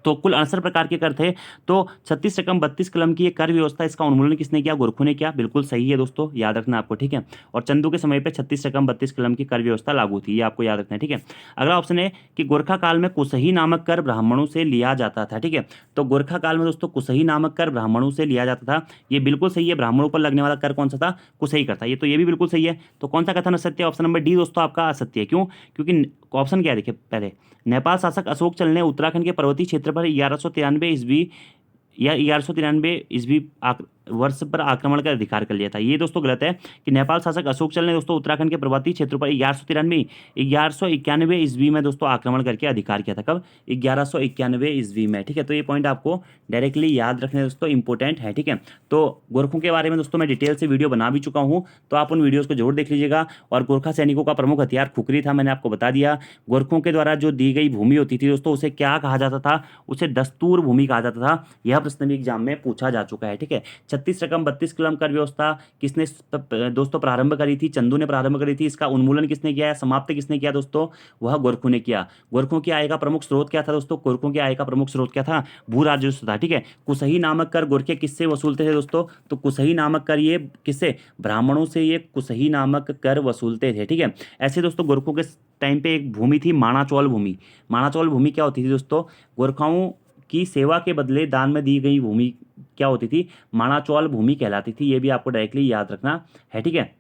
तो कुल 68 प्रकार के कर थे। तो 36 रकम 32 कलम की ये कर व्यवस्था, इसका उन्मूलन किसने किया? गोरखों ने किया। बिल्कुल सही है दोस्तों, याद रखना आपको, ठीक है। और चंदू के समय पे 36 रकम 32 कलम की कर व्यवस्था लागू थी, ये आपको याद रखना है, ठीक है। अगला ऑप्शन है कि गोरखा काल में कुसही नामक कर ब्राह्मणों से लिया जाता था, ठीक है। तो गोरखा काल में दोस्तों कुसही नामक कर ब्राह्मणों से लिया जाता था, ये बिल्कुल सही है। ब्राह्मणों पर लगने वाला कर कौन सा था? कुसही कर था, ये तो ये भी बिल्कुल सही है। तो कौन सा कथन असत्य है? ऑप्शन नंबर डी दोस्तों आपका असत्य है। क्यों? क्योंकि ऑप्शन क्या है देखिए पहले, नेपाल शासक अशोक चल ने उत्तराखंड के पर्वतीय क्षेत्र पर 1193 ईस्वी या 1193 ईस्वी वर्ष पर आक्रमण का अधिकार कर लिया था। ये दोस्तों गलत है कि नेपाल शासक अशोक चल ने दोस्तों उत्तराखंड के पर्वतीय क्षेत्रों पर 1191 ईस्वी में दोस्तों आक्रमण करके अधिकार किया था। कब? 1191 ईस्वी में, ठीक है। तो ये पॉइंट आपको डायरेक्टली याद रखने दोस्तों इंपॉर्टेंट है, ठीक है। तो गोरखों के बारे में दोस्तों मैं डिटेल से वीडियो बना भी चुका हूँ, तो आप उन वीडियोज़ को जरूर देख लीजिएगा। और गोरखा सैनिकों का प्रमुख हथियार खुखरी था, मैंने आपको बता दिया। गोरखों के द्वारा जो दी गई भूमि होती थी दोस्तों, उसे क्या कहा जाता था? उसे दस्तूर भूमि कहा जाता था। यह प्रश्न भी एग्जाम में पूछा जा चुका है, ठीक है। 36 रकम 32 कलम कर व्यवस्था किसने दोस्तों प्रारंभ करी थी? चंदू ने प्रारंभ करी थी। इसका उन्मूलन किसने किया है? समाप्त किसने किया दोस्तों? वह गोरखों ने किया। गोरखों की आय का प्रमुख स्रोत क्या था दोस्तों? गोरखों की आय का प्रमुख स्रोत क्या था? भू राजस्व था, ठीक है। कुसही नामक कर गोरखे किससे वसूलते थे दोस्तों? तो कुसही नामक कर ये किससे? ब्राह्मणों से ये कुसही नामक कर वसूलते थे, ठीक है। ऐसे दोस्तों गोरखों के टाइम पे एक भूमि थी माणाचौल भूमि। माणाचौल भूमि क्या होती थी दोस्तों? गोरखाओं की सेवा के बदले दान में दी गई भूमि क्या होती थी? माणाचौल भूमि कहलाती थी। ये भी आपको डायरेक्टली याद रखना है, ठीक है।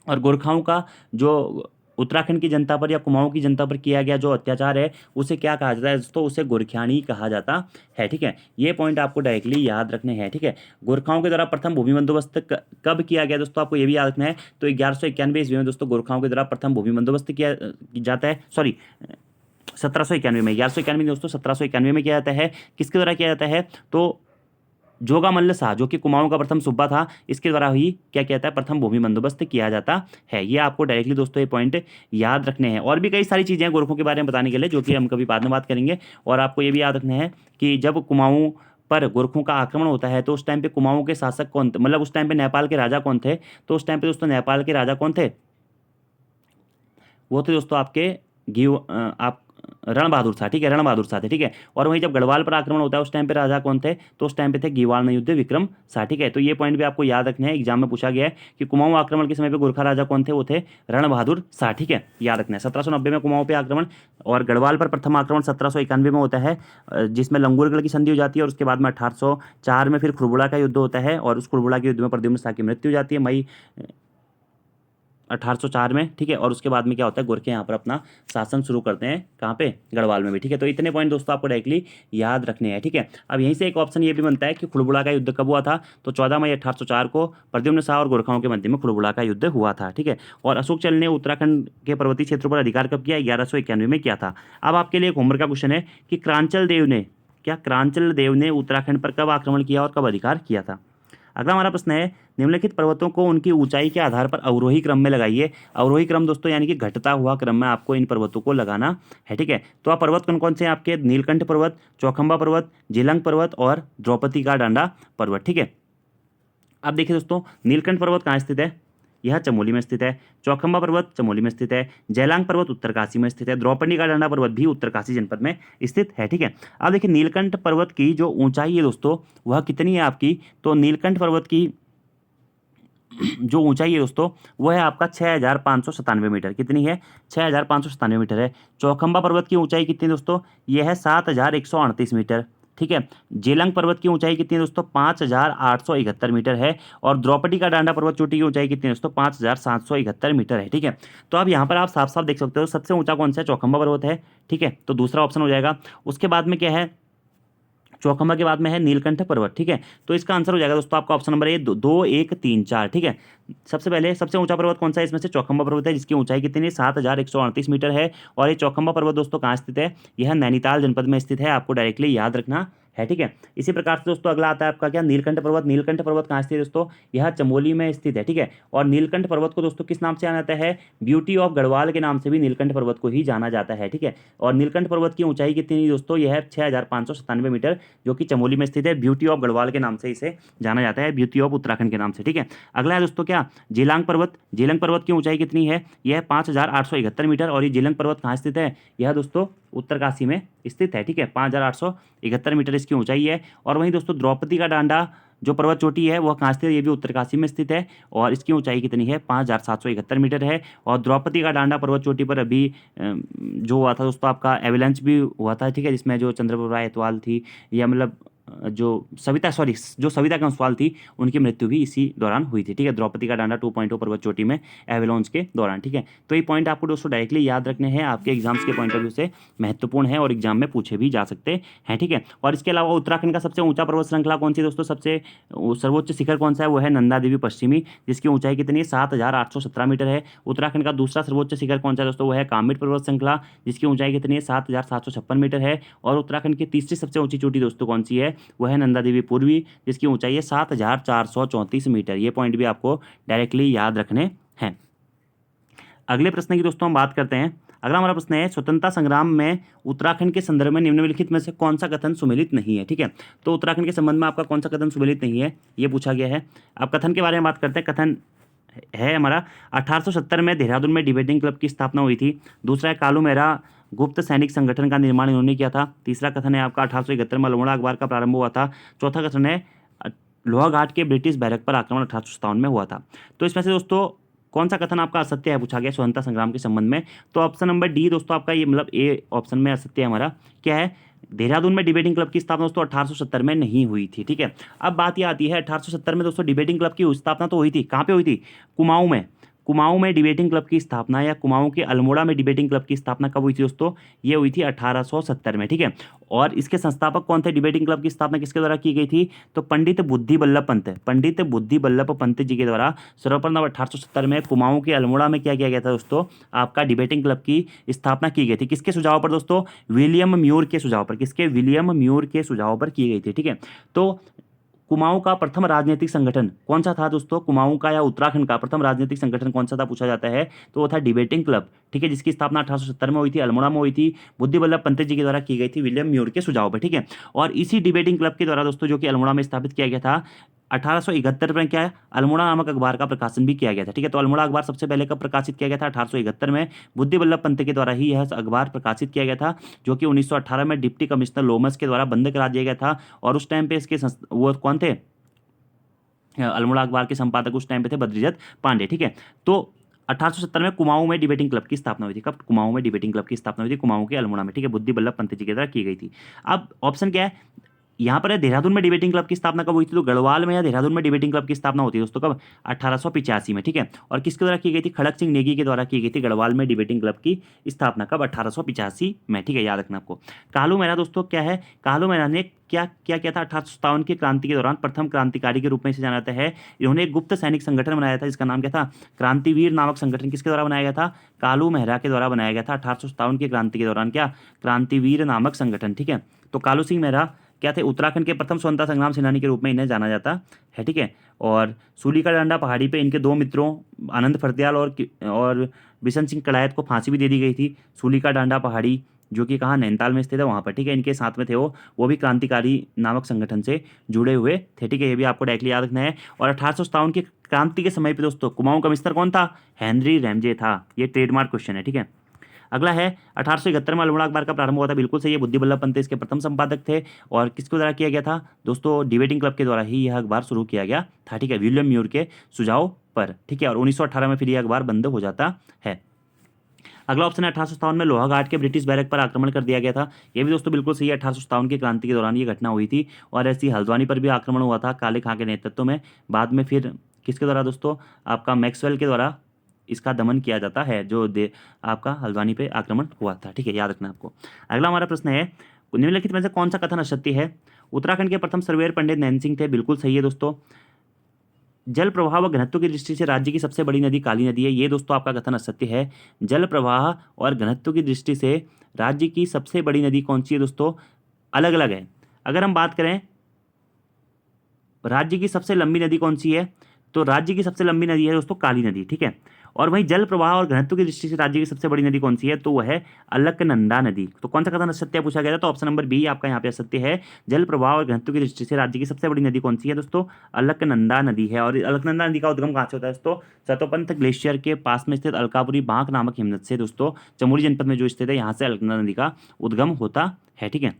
और गोरखाओं का जो उत्तराखंड की जनता पर या कुमाऊं की जनता पर किया गया जो अत्याचार है, उसे क्या कहा जाता है दोस्तों? उसे गोरखियानी कहा जाता है, ठीक है। ये पॉइंट आपको डायरेक्टली याद रखने हैं, ठीक है। गोरखाओं के द्वारा प्रथम भूमि बंदोबस्त कब किया गया दोस्तों? आपको ये भी याद रखना है। तो 1191 ईस्वी में दोस्तों गोरखाओं के द्वारा प्रथम भूमि बंदोबस्त किया जाता है। सॉरी, 1791 में, 1191 दोस्तों 1791 में किया जाता है। किसके द्वारा किया जाता है? तो जोगा मल्ल शाह, जो कि कुमाऊं का प्रथम सूबा था, इसके द्वारा ही क्या किया जाता है? प्रथम भूमि बंदोबस्त किया जाता है। ये आपको डायरेक्टली दोस्तों ये पॉइंट याद रखने हैं। और भी कई सारी चीज़ें हैं गोरखों के बारे में बताने के लिए, जो कि हम कभी बाद में बात करेंगे। और आपको ये भी याद रखना है कि जब कुमाऊं पर गोरखों का आक्रमण होता है, तो उस टाइम पे कुमाऊं के शासक कौन थे? मतलब उस टाइम पे नेपाल के राजा कौन थे? तो उस टाइम पे दोस्तों नेपाल के राजा कौन थे? वो थे दोस्तों आपके आप रण बहादुर शाह, ठीक है। रण बहादुर शाह थे, ठीक है। और वहीं जब गढ़वाल पर आक्रमण होता है, उस टाइम पे राजा कौन थे? तो उस टाइम पे थे गीवाल युद्ध विक्रम शाह, ठीक है। तो ये पॉइंट भी आपको याद रखने हैं, एग्जाम में पूछा गया है कि कुमाऊं आक्रमण के समय पे गोरखा राजा कौन थे? वो थे रण बहादुर शाह, ठीक है। याद रखना है। 1790 में कुमाऊं पे आक्रमण और गढ़वाल पर प्रथम आक्रमण 1791 में होता है, जिसमें लंगूरगढ़ की संधि हो जाती है। और उसके बाद में 1804 में फिर खुरबुड़ा का युद्ध होता है, और उस खुरबुड़ा के युद्ध में प्रद्युम्न शाह की मृत्यु हो जाती है मई 1804 में, ठीक है। और उसके बाद में क्या होता है? गोरखे यहाँ पर अपना शासन शुरू करते हैं, कहाँ पे? गढ़वाल में भी, ठीक है। तो इतने पॉइंट दोस्तों आपको डायरेक्टली याद रखने हैं, ठीक है। अब यहीं से एक ऑप्शन ये भी बनता है कि खुड़बुड़ा का युद्ध कब हुआ था? तो 14 मई 1804 को प्रद्युम्न शाह और गोरखाओं के मध्य में खुड़बुड़ा का युद्ध हुआ था, ठीक है। और अशोक चल ने उत्तराखंड के पर्वतीय क्षेत्रों पर अधिकार कब किया? 1191 में किया था। अब आपके लिए एक होमवर्क का क्वेश्चन है कि क्रांचल देव ने क्रांचल देव ने उत्तराखंड पर कब आक्रमण किया और कब अधिकार किया था? अगला हमारा प्रश्न है, निम्नलिखित पर्वतों को उनकी ऊंचाई के आधार पर अवरोही क्रम में लगाइए। अवरोही क्रम दोस्तों यानी कि घटता हुआ क्रम में आपको इन पर्वतों को लगाना है, ठीक है। तो आप पर्वत कौन कौन से हैं आपके? नीलकंठ पर्वत, चौखंबा पर्वत, जेलंग पर्वत और द्रौपदी का डांडा पर्वत, ठीक है। अब देखिए दोस्तों, नीलकंठ पर्वत कहाँ स्थित है? यह चमोली में स्थित है। चौखंबा पर्वत चमोली में स्थित है। जैलांग पर्वत उत्तरकाशी में स्थित है। द्रौपदी का डांडा पर्वत भी उत्तरकाशी जनपद में स्थित है, ठीक है। अब देखिए नीलकंठ पर्वत की जो ऊंचाई है दोस्तों, वह कितनी है आपकी? तो नीलकंठ पर्वत की जो ऊंचाई है दोस्तों, वह है आपका 6597 मीटर। कितनी है? 6597 मीटर है। चौखंबा पर्वत की ऊंचाई कितनी है दोस्तों? यह है 7138 मीटर, ठीक है। जेलंग पर्वत की ऊंचाई कितनी है दोस्तों? 5871 मीटर है। और द्रौपदी का डांडा पर्वत चोटी की ऊंचाई कितनी है दोस्तों? 5771 मीटर है, ठीक है। तो अब यहाँ पर आप साफ साफ देख सकते हो, सबसे ऊंचा कौन सा है? चौखंबा पर्वत है, ठीक है। तो दूसरा ऑप्शन हो जाएगा। उसके बाद में क्या है? चौखंबा के बाद में है नीलकंठ पर्वत, ठीक है। तो इसका आंसर हो जाएगा दोस्तों आपका ऑप्शन नंबर ए, 2 1 3 4, ठीक है। सबसे पहले सबसे ऊंचा पर्वत कौन सा है इसमें से? चौखंबा पर्वत है, जिसकी ऊंचाई कितनी है? 7138 मीटर है। और ये चौखंबा पर्वत दोस्तों कहाँ स्थित है? यह नैनीताल जनपद में स्थित है, आपको डायरेक्टली याद रखना है, ठीक है। इसी प्रकार से दोस्तों अगला आता है आपका क्या? नीलकंठ पर्वत। नीलकंठ पर्वत कहाँ स्थित है दोस्तों? यह चमोली में स्थित है, ठीक है। और नीलकंठ पर्वत को दोस्तों किस नाम से जाना जाता है? ब्यूटी ऑफ गढ़वाल के नाम से भी नीलकंठ पर्वत को ही जाना जाता है, ठीक है। और नीलकंठ पर्वत की ऊंचाई कितनी है दोस्तों? यह है 6597 मीटर, जो कि चमोली में स्थित है। ब्यूटी ऑफ गढ़वाल के नाम से इसे जाना जाता है, ब्यूटी ऑफ उत्तराखंड के नाम से, ठीक है। अगला है दोस्तों क्या? जेलांग पर्वत। जेलंग पर्वत की ऊंचाई कितनी है? यह 5871 मीटर। और ये जेलंग पर्वत कहाँ स्थित है? यह दोस्तों उत्तरकाशी में स्थित है। ठीक है, 5871 मीटर इसकी ऊंचाई है। और वहीं दोस्तों द्रौपदी का डांडा जो पर्वत चोटी है वह कहाँ स्थित है, ये भी उत्तरकाशी में स्थित है और इसकी ऊंचाई कितनी है, 5771 मीटर है। और द्रौपदी का डांडा पर्वत चोटी पर अभी जो हुआ था दोस्तों आपका एविलेंस भी हुआ था। ठीक है, जिसमें जो चंद्रप्रभा एतवाल थी या मतलब जो सविता कंसवाल थी उनकी मृत्यु भी इसी दौरान हुई थी। ठीक है, द्रौपदी का डांडा 2.0 पर्वत चोटी में एवेलॉन्च के दौरान। ठीक है, तो ये पॉइंट आपको दोस्तों डायरेक्टली याद रखने हैं, आपके एग्जाम्स के पॉइंट ऑफ व्यू से महत्वपूर्ण है और एग्जाम में पूछे भी जा सकते हैं। ठीक है, और इसके अलावा उत्तराखंड का सबसे ऊंचा पर्वत श्रृंखला कौन सी है दोस्तों, सबसे सर्वोच्च शिखर कौन सा है, वो है नंदा देवी पश्चिमी, जिसकी ऊंचाई कितनी है, 7817 मीटर है। उत्तराखंड का दूसरा सर्वोच्च शिखर कौन सा है दोस्तों, वो है कामेट पर्वत श्रृंखला, जिसकी ऊंचाई कितनी है, 7756 मीटर है। और उत्तराखंड की तीसरी सबसे ऊंची चोटी दोस्तों कौन सी है, वह है नंदा देवी पूर्वी, जिसकी ऊंचाई है 7434 मीटर। ये पॉइंट भी आपको डायरेक्टली याद रखने हैं। अगले प्रश्न की दोस्तों हम बात करते हैं। अगला हमारा प्रश्न है, स्वतंत्रता संग्राम में उत्तराखंड के संदर्भ में निम्नलिखित में से कौन सा कथन सुमेलित नहीं है। ठीक है, तो उत्तराखंड के संबंध में आपका कौन सा कथन सुमेलित नहीं है, ये पूछा गया है। अब कथन के बारे में बात करते हैं। कथन है हमारा 1870 में देहरादून में डिबेटिंग क्लब की स्थापना हुई थी। दूसरा है कालू मेहरा गुप्त सैनिक संगठन का निर्माण इन्होंने किया था। तीसरा कथन है आपका 1871 में अल्मोड़ा अखबार का प्रारंभ हुआ था। चौथा कथन है लोहाघाट के ब्रिटिश बैरक पर आक्रमण 1857 में हुआ था। तो इसमें से दोस्तों कौन सा कथन आपका असत्य है पूछा गया स्वतंत्रता संग्राम के संबंध में, तो ऑप्शन नंबर डी दोस्तों आपका ये मतलब ए ऑप्शन में असत्य है हमारा। क्या है, देहरादून में डिबेटिंग क्लब की स्थापना दोस्तों 1870 में नहीं हुई थी। ठीक है, अब बात ये आती है 1870 में दोस्तों डिबेटिंग क्लब की स्थापना तो हुई थी, कहाँ पे हुई थी, कुमाऊं में। कुमाऊं में डिबेटिंग क्लब की स्थापना या कुमाऊं के अल्मोड़ा में डिबेटिंग क्लब की स्थापना कब हुई थी दोस्तों, ये हुई थी 1870 में। ठीक है, और इसके संस्थापक कौन थे, डिबेटिंग क्लब की स्थापना किसके द्वारा की गई थी, तो पंडित बुद्धि बल्लभ पंत जी के द्वारा सर्वप्रथम 1870 में कुमाऊं के अल्मोड़ा में क्या किया गया था दोस्तों, आपका डिबेटिंग क्लब की स्थापना की गई थी। किसके सुझाव पर दोस्तों, विलियम म्यूर के सुझाव पर। किसके, विलियम म्यूर के सुझाव पर की गई थी। ठीक है, तो कुमाऊं का प्रथम राजनीतिक संगठन कौन सा था दोस्तों, कुमाऊं का या उत्तराखंड का प्रथम राजनीतिक संगठन कौन सा था पूछा जाता है, तो वो था डिबेटिंग क्लब। ठीक है, जिसकी स्थापना 1870 में हुई थी, अल्मोड़ा में हुई थी, बुद्धि बल्लभ पंत जी के द्वारा की गई थी विलियम म्यूर के सुझाव पर। ठीक है, और इसी डिबेटिंग क्लब के द्वारा दोस्तों जो कि अल्मोड़ा में स्थापित किया गया था 1871 में, क्या है, अल्मोड़ा नामक अखबार का प्रकाशन भी किया गया था। ठीक है, तो अल्मोड़ा अखबार सबसे पहले कब प्रकाशित किया गया था, 1871 में बुद्धि बल्लभ पंत के द्वारा ही यह अखबार प्रकाशित किया गया था, जो कि 1918 में डिप्टी कमिश्नर लोमस के द्वारा बंद करा दिया गया था। और उस टाइम पे इसके वो कौन थे, अल्मोड़ा अखबार के संपादक उस टाइम पे थे बद्रीदत्त पांडे। ठीक है, तो 1870 में कुमाऊं में डिबेटिंग क्लब की स्थापना हुई थी। कब, कुमाऊं में डिबेटिंग क्लब की स्थापना हुई थी, कुमाऊं के अल्मोड़ा में। ठीक है, बुद्धि बल्लभ पंत जी के द्वारा की गई थी। अब ऑप्शन क्या है, यहाँ पर है देहरादून में डिबेटिंग क्लब की स्थापना कब हुई थी, तो गढ़वाल में या देहरादून में डिबेटिंग क्लब की स्थापना होती है दोस्तों कब, 1885 में। ठीक है, और किसके द्वारा की गई थी, खड़क सिंह नेगी के द्वारा की गई थी गढ़वाल में डिबेटिंग क्लब की स्थापना कब, 1885 में। ठीक है, याद रखना आपको। कालू मेहरा दोस्तों क्या है, कालू मेहरा ने क्या क्या किया था 1857 की क्रांति के दौरान, प्रथम क्रांतिकारी के रूप में इसे जाना जाता है। इन्होंने एक गुप्त सैनिक संगठन बनाया था जिसका नाम क्या था, क्रांतिवीर नामक संगठन किसके द्वारा बनाया गया था, कालू मेहरा के द्वारा बनाया गया था 1857 की क्रांति के दौरान, क्या, क्रांतिवीर नामक संगठन। ठीक है, तो कालू सिंह मेहरा क्या थे, उत्तराखंड के प्रथम स्वतंत्रता संग्राम सेनानी के रूप में इन्हें जाना जाता है। ठीक है, और सूली का डंडा पहाड़ी पे इनके दो मित्रों आनंद फरदयाल और बिशन सिंह कड़ायत को फांसी भी दे दी गई थी। सूली का डांडा पहाड़ी जो कि कहाँ, नैनीताल में स्थित है वहाँ पर। ठीक है, इनके साथ में थे वो भी क्रांतिकारी नामक संगठन से जुड़े हुए थे। ठीक है, ये भी आपको डायरेक्टली याद रखना है। और 1857 की क्रांति के समय पे दोस्तों कुमाऊं कमिश्नर कौन था, हेनरी रैमजे था। ये ट्रेडमार्क क्वेश्चन है। ठीक है, अगला है 1871 में अल्मोड़ा अखबार का प्रारंभ हुआ था, बिल्कुल सही है, बुद्धि बल्लभ पंत इसके प्रथम संपादक थे। और किसके द्वारा किया गया था दोस्तों, डिबेटिंग क्लब के द्वारा ही यह अखबार शुरू किया गया था। ठीक है, विलियम म्यूर के सुझाव पर। ठीक है, और 1918 में फिर यह अखबार बंद हो जाता है। अगला ऑप्शन है 1857 में लोहाघाट के ब्रिटिश बैरक पर आक्रमण कर दिया गया था। यह भी दोस्तों बिल्कुल सही है, 1857 की क्रांति के दौरान ये घटना हुई थी। और ऐसी हल्द्वानी पर भी आक्रमण हुआ था काले खां के नेतृत्व में। बाद में फिर किसके द्वारा दोस्तों, आपका मैक्सवेल के द्वारा इसका दमन किया जाता है, जो आपका हल्द्वानी पे आक्रमण हुआ था। ठीक है, याद रखना आपको। अगला हमारा प्रश्न है, निम्नलिखित में से कौन सा कथन असत्य है, उत्तराखंड के प्रथम सर्वेयर पंडित नैन सिंह थे, बिल्कुल सही है दोस्तों। जल प्रवाह व घनत्व की दृष्टि से राज्य की सबसे बड़ी नदी काली नदी है, ये दोस्तों आपका कथन असत्य है। जल प्रवाह और घनत्व की दृष्टि से राज्य की सबसे बड़ी नदी कौन सी है दोस्तों, अलग अलग है। अगर हम बात करें राज्य की सबसे लंबी नदी कौन सी है, तो राज्य की सबसे लंबी नदी है दोस्तों काली नदी, ठीक है। और वहीं जल प्रवाह और घनत्व की दृष्टि से राज्य की सबसे बड़ी नदी कौन सी है, तो वह है अलकनंदा नदी। तो कौन सा कथन असत्य पूछा गया था, तो ऑप्शन नंबर बी आपका यहाँ पे असत्य है। जल प्रवाह और घनत्व की दृष्टि से राज्य की सबसे बड़ी नदी कौन सी है दोस्तों, अलकनंदा नदी है। और अलकनंदा नदी का उद्गम कहाँ से होता है दोस्तों, सतोपंथ ग्लेशियर के पास में स्थित अलकापुरी बांक नामक हिमनद से दोस्तों, चमोली जनपद में जो स्थित है, यहाँ से अलकनंदा नदी का उद्गम होता है, ठीक है।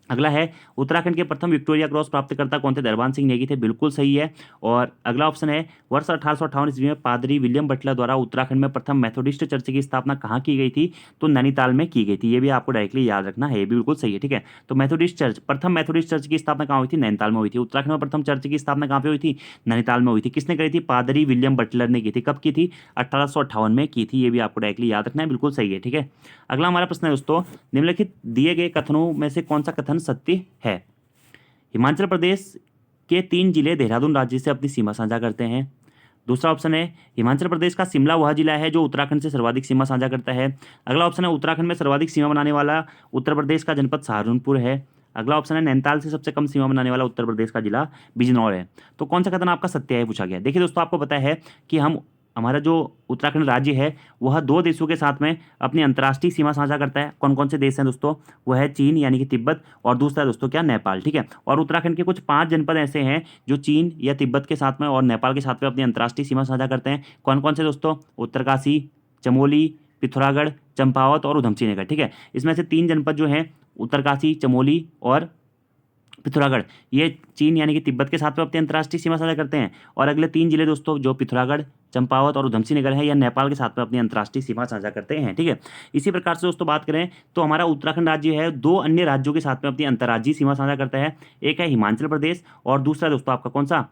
अगला है उत्तराखंड के प्रथम विक्टोरिया क्रॉस प्राप्तकर्ता कौन थे, दरबान सिंह नेगी थे, बिल्कुल सही है। और अगला ऑप्शन है वर्ष 1858 ईस्वी में पादरी विलियम बटलर द्वारा उत्तराखंड में प्रथम मेथोडिस्ट चर्च की स्थापना कहाँ की गई थी, तो नैनीताल में की गई थी। ये भी आपको डायरेक्टली याद रखना है, ये भी बिल्कुल सही है, ठीक है। तो मेथोडिस्ट चर्च, प्रथम मेथोडिस्ट चर्च की स्थापना कहाँ हुई थी, नैनीताल में हुई थी। उत्तराखंड में प्रथम चर्च की स्थापना कहाँ पे हुई थी, नैनीताल में हुई थी। किसने करी थी, पादरी विलियम बटलर ने की थी। कब की थी, 1858 में की थी। ये भी आपको डायरेक्टली याद रखना है, बिल्कुल सही है, ठीक है। अगला हमारा प्रश्न है दोस्तों, निम्नलिखित दिए गए कथनों में से कौन सा कथन सत्य है। हिमाचल प्रदेश के 3 जिले देहरादून राज्य से अपनी सीमा साझा करते हैं। दूसरा ऑप्शन है हिमाचल प्रदेश का शिमला वह जिला है जो उत्तराखंड से सर्वाधिक सीमा साझा करता है। अगला ऑप्शन है उत्तराखंड में सर्वाधिक सीमा बनाने वाला उत्तर प्रदेश का जनपद सहारनपुर है। अगला ऑप्शन है नैनीताल से सबसे कम सीमा बनाने वाला उत्तर प्रदेश का जिला बिजनौर है। तो कौन सा कथन आपका सत्य है पूछा गया। देखिए दोस्तों, आपको पता है कि हमारा जो उत्तराखंड राज्य है वह 2 देशों के साथ में अपनी अंतर्राष्ट्रीय सीमा साझा करता है। कौन कौन से देश हैं दोस्तों, वह है चीन यानी कि तिब्बत, और दूसरा दोस्तों क्या, नेपाल, ठीक है। और उत्तराखंड के कुछ 5 जनपद ऐसे हैं जो चीन या तिब्बत के साथ में और नेपाल के साथ में अपनी अंतर्राष्ट्रीय सीमा साझा करते हैं। कौन कौन से दोस्तों, उत्तरकाशी, चमोली, पिथौरागढ़, चंपावत और उधमसिंह नगर, ठीक है। इसमें से 3 जनपद जो हैं उत्तरकाशी, चमोली और पिथौरागढ़, ये चीन यानी कि तिब्बत के साथ में अपनी अंतर्राष्ट्रीय सीमा साझा करते हैं। और अगले 3 जिले दोस्तों जो पिथौरागढ़, चंपावत और उधमसिंह नगर है, या नेपाल के साथ में अपनी अंतर्राष्ट्रीय सीमा साझा करते हैं, ठीक है। इसी प्रकार से दोस्तों बात करें तो हमारा उत्तराखंड राज्य है 2 अन्य राज्यों के साथ में अपनी अंतर्राज्यीय सीमा साझा करता है। एक है हिमाचल प्रदेश और दूसरा दोस्तों आपका कौन सा,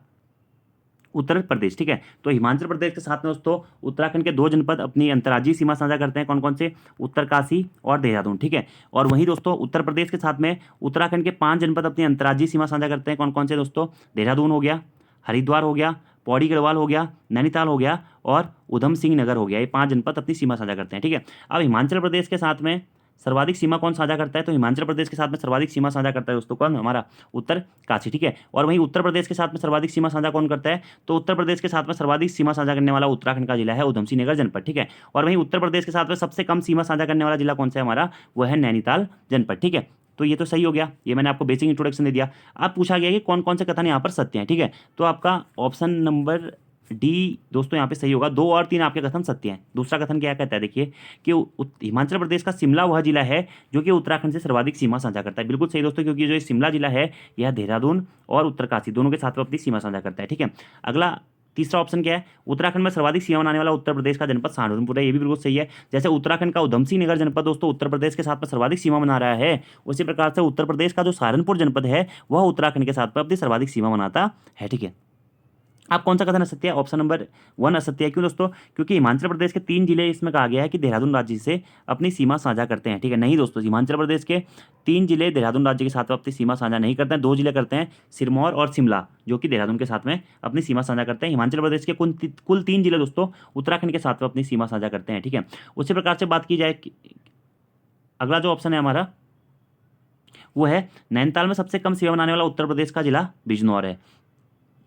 उत्तर प्रदेश, ठीक है। तो हिमाचल प्रदेश के साथ में दोस्तों उत्तराखंड के 2 जनपद अपनी अंतर्राज्यीय सीमा साझा करते हैं। कौन कौन से, उत्तरकाशी और देहरादून, ठीक है। और वहीं दोस्तों उत्तर प्रदेश के साथ में उत्तराखंड के 5 जनपद अपनी अंतर्राज्यीय सीमा साझा करते हैं। कौन कौन से दोस्तों, देहरादून हो गया, हरिद्वार हो गया, पौड़ी गढ़वाल हो गया, नैनीताल हो गया और उधम सिंह नगर हो गया। ये 5 जनपद अपनी सीमा साझा करते हैं, ठीक है। अब हिमाचल प्रदेश के साथ में सर्वाधिक सीमा कौन साझा करता है, तो हिमाचल प्रदेश के साथ में सर्वाधिक सीमा साझा करता है दोस्तों कौन, हमारा उत्तरकाशी, ठीक है। और वहीं उत्तर प्रदेश के साथ में सर्वाधिक सीमा साझा कौन करता है, तो उत्तर प्रदेश के साथ में सर्वाधिक सीमा साझा करने वाला उत्तराखंड का जिला है उधमसिंह नगर जनपद, ठीक है। और वहीं उत्तर प्रदेश के साथ में सबसे कम सीमा साझा करने वाला जिला कौन सा है हमारा, वह है नैनीताल जनपद, ठीक है। तो ये तो सही हो गया, ये मैंने आपको बेसिक इंट्रोडक्शन दे दिया। अब पूछा गया कि कौन कौन से कथन यहाँ पर सत्य हैं, ठीक है। तो आपका ऑप्शन नंबर डी दोस्तों यहाँ पे सही होगा। 2 और 3 आपके कथन सत्य हैं। दूसरा कथन क्या कहता है, देखिए कि हिमाचल प्रदेश का शिमला वह जिला है जो कि उत्तराखंड से सर्वाधिक सीमा साझा करता है। बिल्कुल सही दोस्तों, क्योंकि जो ये शिमला जिला है यह देहरादून और उत्तरकाशी दोनों के साथ में अपनी सीमा साझा करता है, ठीक है। अगला तीसरा ऑप्शन क्या है, उत्तराखंड में सर्वाधिक सीमा बनाने वाला उत्तर प्रदेश का जनपद सहारनपुर है। ये भी बिल्कुल सही है। जैसे उत्तराखंड का उधमसिंह नगर जनपद दोस्तों उत्तर प्रदेश के साथ में सर्वाधिक सीमा बना रहा है, उसी प्रकार से उत्तर प्रदेश का जो सहारनपुर जनपद है वह उत्तराखंड के साथ में अपनी सर्वाधिक सीमा बनाता है, ठीक है। आप कौन सा कथन असत्य है, ऑप्शन नंबर 1 असत्य है। क्यों दोस्तों, क्योंकि हिमाचल प्रदेश के 3 जिले इसमें कहा गया है कि देहरादून राज्य से अपनी सीमा साझा करते हैं, ठीक है। नहीं दोस्तों, हिमाचल प्रदेश के 3 जिले देहरादून राज्य के साथ में अपनी सीमा साझा नहीं करते हैं। 2 जिले करते हैं, सिरमौर और शिमला, जो कि देहरादून के साथ में अपनी सीमा साझा करते हैं। हिमाचल प्रदेश के कुल 3 जिले दोस्तों उत्तराखंड के साथ में अपनी सीमा साझा करते हैं, ठीक है। उसी प्रकार से बात की जाए, अगला जो ऑप्शन है हमारा वो है नैनीताल में सबसे कम सीमा बनाने वाला उत्तर प्रदेश का जिला बिजनौर है।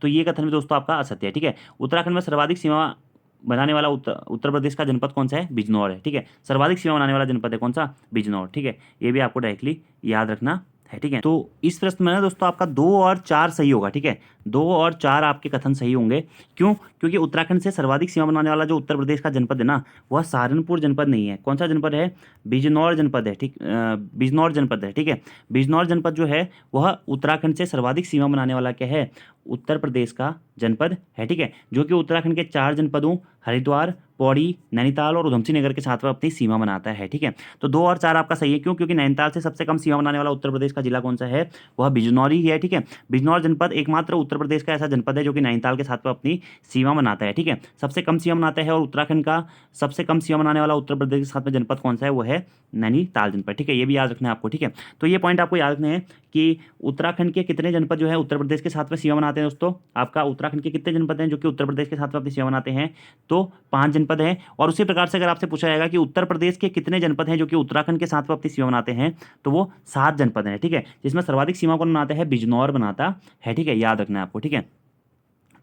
तो ये कथन भी दोस्तों आपका असत्य है, ठीक है। उत्तराखंड में सर्वाधिक सीमा बनाने वाला उत्तर प्रदेश का जनपद कौन सा है, बिजनौर है, ठीक है। सर्वाधिक सीमा बनाने वाला जनपद है कौन सा, बिजनौर, ठीक है। ये भी आपको डायरेक्टली याद रखना है, ठीक है। तो इस प्रश्न में ना दोस्तों आपका 2 और 4 सही होगा, ठीक है। 2 और 4 आपके कथन सही होंगे। क्यों, क्योंकि उत्तराखंड से सर्वाधिक सीमा बनाने वाला जो उत्तर प्रदेश का जनपद है ना, वह सहारनपुर जनपद नहीं है। कौन सा जनपद है, बिजनौर जनपद है, ठीक, बिजनौर जनपद है, ठीक है। बिजनौर जनपद जो है वह उत्तराखंड से सर्वाधिक सीमा बनाने वाला क्या है, उत्तर प्रदेश का जनपद है, ठीक है। जो कि उत्तराखंड के 4 जनपदों हरिद्वार, पौड़ी, नैनीताल और उधमसिंह नगर के साथ में अपनी सीमा बनाता है, ठीक है। तो 2 और 4 आपका सही है। क्यों, क्योंकि नैनीताल से सबसे कम सीमा बनाने वाला उत्तर प्रदेश का जिला कौन सा है, वह बिजनौर ही है, ठीक है। बिजनौर जनपद एकमात्र उत्तर प्रदेश का ऐसा जनपद है जो कि नैनीताल के साथ में अपनी सीमा बनाता है, ठीक है। सबसे कम सीमा बनाता है। और उत्तराखंड का सबसे कम सीमा बनाने वाला उत्तर प्रदेश के साथ में जनपद कौन सा है, वो है नैनीताल जनपद, ठीक है। ये भी याद रखना है आपको, ठीक है। तो ये पॉइंट आपको याद रखने हैं कि उत्तराखंड के कितने जनपद जो है उत्तर प्रदेश के साथ में सीमा बनाते हैं दोस्तों। आपका उत्तराखंड के कितने जनपद हैं जो कि उत्तर प्रदेश के साथ में अपनी सीमा बनाते हैं, तो 5 जनपद हैं। और उसी प्रकार से अगर आपसे पूछा जाएगा कि उत्तर प्रदेश के कितने जनपद हैं जो कि उत्तराखंड के साथ में अपनी सीमा बनाते हैं, तो वो 7 जनपद हैं, ठीक है। जिसमें सर्वाधिक सीमा कौन बनाता है, बिजनौर बनाता है, ठीक है। याद रखना है आपको, ठीक है।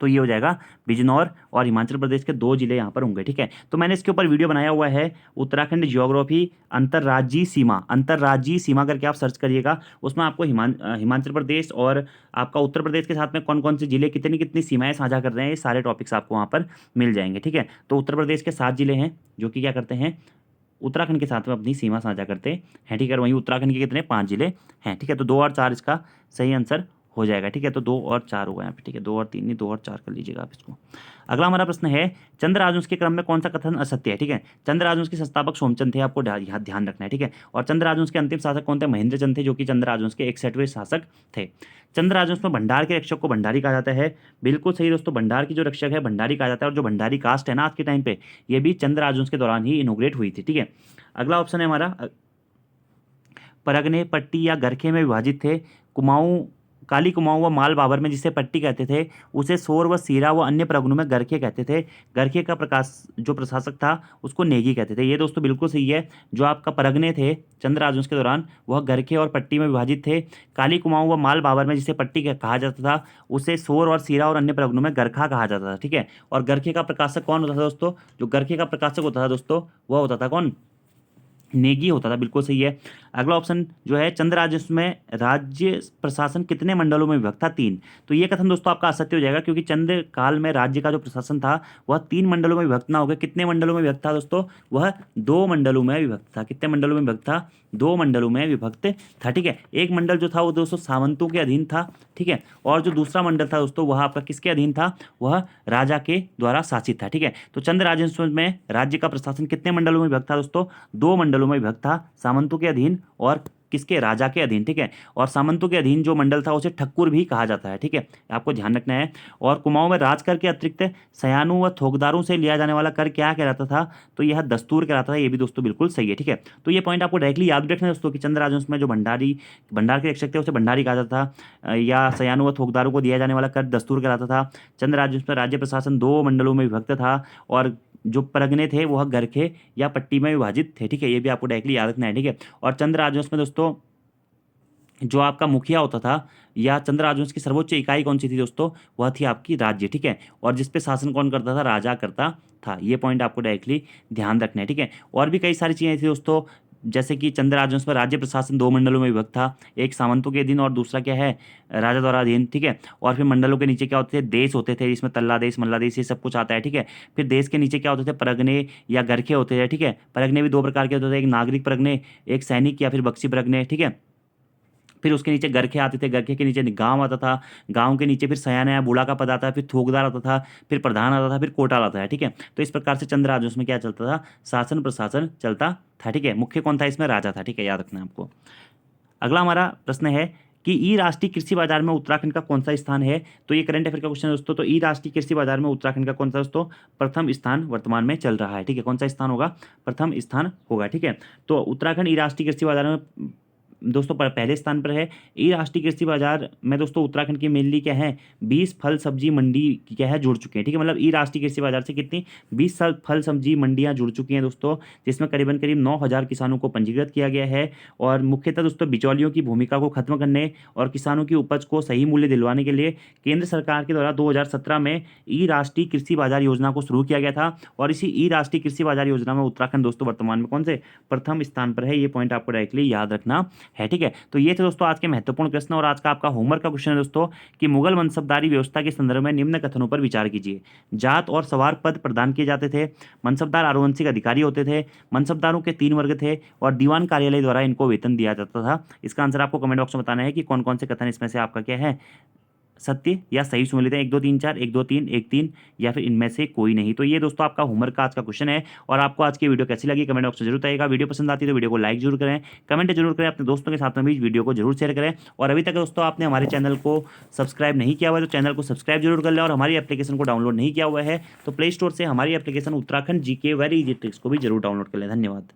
तो ये हो जाएगा बिजनौर और हिमाचल प्रदेश के 2 जिले यहाँ पर होंगे। ठीक है, तो मैंने इसके ऊपर वीडियो बनाया हुआ है, उत्तराखंड ज्योग्राफी अंतर्राज्यीय सीमा करके आप सर्च करिएगा। उसमें आपको हिमाचल प्रदेश और आपका उत्तर प्रदेश के साथ में कौन कौन से जिले कितनी कितनी सीमाएं साझा कर रहे हैं, ये सारे टॉपिक्स आपको वहाँ पर मिल जाएंगे। ठीक है, तो उत्तर प्रदेश के 7 जिले हैं जो कि क्या करते हैं, उत्तराखंड के साथ में अपनी सीमा साझा करते हैं। ठीक है, और वहीं उत्तराखंड के कितने 5 जिले हैं। ठीक है, तो 2 और 4 इसका सही आंसर हो जाएगा। ठीक है, तो 2 और 4 होगा यहाँ पे। ठीक है, 2 और 3 नहीं, 2 और 4 कर लीजिएगा आप इसको। अगला हमारा प्रश्न है, चंद्र राजवंश के क्रम में कौन सा कथन असत्य है। ठीक है, चंद्र राजवंश के संस्थापक सोमचंद थे, आपको ध्यान रखना है। ठीक है, और चंद्र राजवंश के अंतिम शासक कौन थे, महेंद्र चंद थे, जो कि चंद्र राजवंश के 61वें शासक थे। चंद्र राजवंश में भंडार के रक्षक को भंडारी कहा जाता है। बिल्कुल सही दोस्तों, भंडार की जो रक्षक है भंडारी कहा जाता है, और जो भंडारी कास्ट है ना आज के टाइम पे, ये भी चंद्र राजवंश के दौरान ही इनोग्रेट हुई थी। ठीक है, अगला ऑप्शन है हमारा, परगने पट्टी या गरखे में विभाजित थे। कुमाऊं, काली कुमाऊं व माल बाबर में जिसे पट्टी कहते थे, उसे सोर व सीरा व अन्य प्रगणों में गरखे कहते थे। गरखे का प्रकाश जो प्रशासक था उसको नेगी कहते थे। ये दोस्तों बिल्कुल सही है, जो आपका परगने थे चंद्र राजवंश के दौरान वह गरखे और पट्टी में विभाजित थे। काली कुमाऊं व माल बाबर में जिसे पट्टी कहा जाता था, उसे सोर और सीरा और अन्य प्रगणों में गरखा कहा जाता था। ठीक है, और गरखे का प्रकाशक कौन होता था दोस्तों, जो गरखे का प्रकाशक होता था दोस्तों वह होता था कौन, नेगी होता था। बिल्कुल सही है। अगला ऑप्शन जो है, चंद्र राजवंश में राज्य प्रशासन कितने मंडलों में विभक्त था, 3। तो ये कथन दोस्तों आपका असत्य हो जाएगा, क्योंकि चंद्र काल में राज्य का जो प्रशासन था वह 3 मंडलों में विभक्त ना हो गया। कितने मंडलों में विभक्त था दोस्तों, वह 2 मंडलों में विभक्त था। कितने मंडलों में विभक्त था, 2 मंडलों में विभक्त था। ठीक है, एक मंडल जो था वो दोस्तों सामंतों के अधीन था। ठीक है, और जो दूसरा मंडल था दोस्तों वह आपका किसके अधीन था, वह राजा के द्वारा शासित था। ठीक है, तो चंद्र राजवंश में राज्य का प्रशासन कितने मंडलों में विभक्त था दोस्तों, 2 मंडलों में विभक्त था, सामंतों के अधीन और किसके, राजा के अधीन। ठीक है, और सामंतों के अधीन जो मंडल था उसे ठक्कुर भी कहा जाता है। ठीक है, आपको ध्यान रखना है। और कुमाऊं में राजकर के अतिरिक्त सयानों व थोकदारों से लिया जाने वाला कर क्या कहलाता था, तो यह दस्तूर कहलाता था। ये भी दोस्तों बिल्कुल सही है। ठीक है, तो ये पॉइंट आपको डायरेक्टली याद रखना है दोस्तों कि चंद्र राजवंश में जो भंडार के रक्षक थे उसे भंडारी कहा जाता था, या सयानों व थोकदारों को दिया जाने वाला कर दस्तूर कहलाता था। चंद्र राजवंश में राज्य प्रशासन 2 मंडलों में विभक्त था, और जो परगने थे वह गरखे या पट्टी में विभाजित थे। ठीक है, ये भी आपको डायरेक्टली याद रखना है। ठीक है, और चंद्र राजवंश में दोस्तों जो आपका मुखिया होता था, या चंद्र राजवंश की सर्वोच्च इकाई कौन सी थी दोस्तों, वह थी आपकी राज्य। ठीक है, और जिस पे शासन कौन करता था, राजा करता था। ये पॉइंट आपको डायरेक्टली ध्यान रखना है। ठीक है, और भी कई सारी चीज़ें थी दोस्तों, जैसे कि चंद्र राजवंश में राज्य प्रशासन 2 मंडलों में विभक्त था, एक सामंतों के अधीन और दूसरा क्या है, राजा द्वारा अधीन। ठीक है, और फिर मंडलों के नीचे क्या होते थे, देश होते थे, जिसमें तल्ला देश, मल्ला देश, ये सब कुछ आता है। ठीक है, फिर देश के नीचे क्या होते थे, परगने या गरखे होते थे। ठीक है, परगने भी 2 प्रकार के होते थे, एक नागरिक परगने, एक सैनिक या फिर बख्शी परगने। ठीक है, फिर उसके नीचे गरखे आते थे, गरखे के नीचे गांव आता था, गांव के नीचे फिर सयाना या बूढ़ा का पद आता है, फिर थोकदार आता था, फिर प्रधान आता था, फिर कोटाल आता है। ठीक है, तो इस प्रकार से चंद्र राजवंश में क्या चलता था, शासन प्रशासन चलता था। ठीक है, मुख्य कौन था इसमें, राजा था। ठीक है, याद रखना है आपको। अगला हमारा प्रश्न है कि ई राष्ट्रीय कृषि बाजार में उत्तराखंड का कौन सा स्थान है। तो ये करंट अफेयर का क्वेश्चन है दोस्तों। तो ई राष्ट्रीय कृषि बाजार में उत्तराखंड का कौन सा दोस्तों, प्रथम स्थान वर्तमान में चल रहा है। ठीक है, कौन सा स्थान होगा, प्रथम स्थान होगा। ठीक है, तो उत्तराखंड ई राष्ट्रीय कृषि बाजार में दोस्तों पहले स्थान पर है। ई राष्ट्रीय कृषि बाजार में दोस्तों उत्तराखंड की मेनली क्या है, 20 फल सब्जी मंडी क्या है, जुड़ चुके हैं। ठीक है, मतलब ई राष्ट्रीय कृषि बाजार से कितनी 20 फल सब्जी मंडियां जुड़ चुकी हैं दोस्तों, जिसमें करीबन करीब 9,000 किसानों को पंजीकृत किया गया है। और मुख्यतः दोस्तों बिचौलियों की भूमिका को खत्म करने और किसानों की उपज को सही मूल्य दिलवाने के लिए केंद्र सरकार के द्वारा 2017 में ई राष्ट्रीय कृषि बाजार योजना को शुरू किया गया था। और इसी ई राष्ट्रीय कृषि बाजार योजना में उत्तराखंड दोस्तों वर्तमान में कौन से प्रथम स्थान पर है। ये पॉइंट आपको डायरेक्टली याद रखना है। ठीक है, तो ये थे दोस्तों आज के महत्वपूर्ण प्रश्न। और आज का आपका होमवर्क का क्वेश्चन है दोस्तों कि मुगल मनसबदारी व्यवस्था के संदर्भ में निम्न कथनों पर विचार कीजिए। जात और सवार पद प्रदान किए जाते थे, मनसबदार आनुवंशिक अधिकारी होते थे, मनसबदारों के 3 वर्ग थे, और दीवान कार्यालय द्वारा इनको वेतन दिया जाता था। इसका आंसर आपको कमेंट बॉक्स में बताना है कि कौन कौन से कथन इसमें से आपका क्या है, सत्य या सही सुन लेते हैं। 1 2 3 4, 1 2 3, 1 3, या फिर इनमें से कोई नहीं। तो ये दोस्तों आपका होमवर्क का आज का क्वेश्चन है। और आपको आज की वीडियो कैसी लगी कमेंट बॉक्स में जरूर बताइएगा। वीडियो पसंद आती है तो वीडियो को लाइक जरूर करें, कमेंट जरूर करें, अपने दोस्तों के साथ में भी वीडियो को जरूर शेयर करें। और अभी तक दोस्तों आपने हमारे चैनल को सब्सक्राइब नहीं किया हुआ है तो चैनल को सब्सक्राइब जरूर कर लें। और हमारी एप्लीकेशन को डाउनलोड नहीं किया हुआ है तो प्ले स्टोर से हमारी application Uttarakhand GK very easy tricks को भी जरूर डाउनलोड कर लें। धन्यवाद।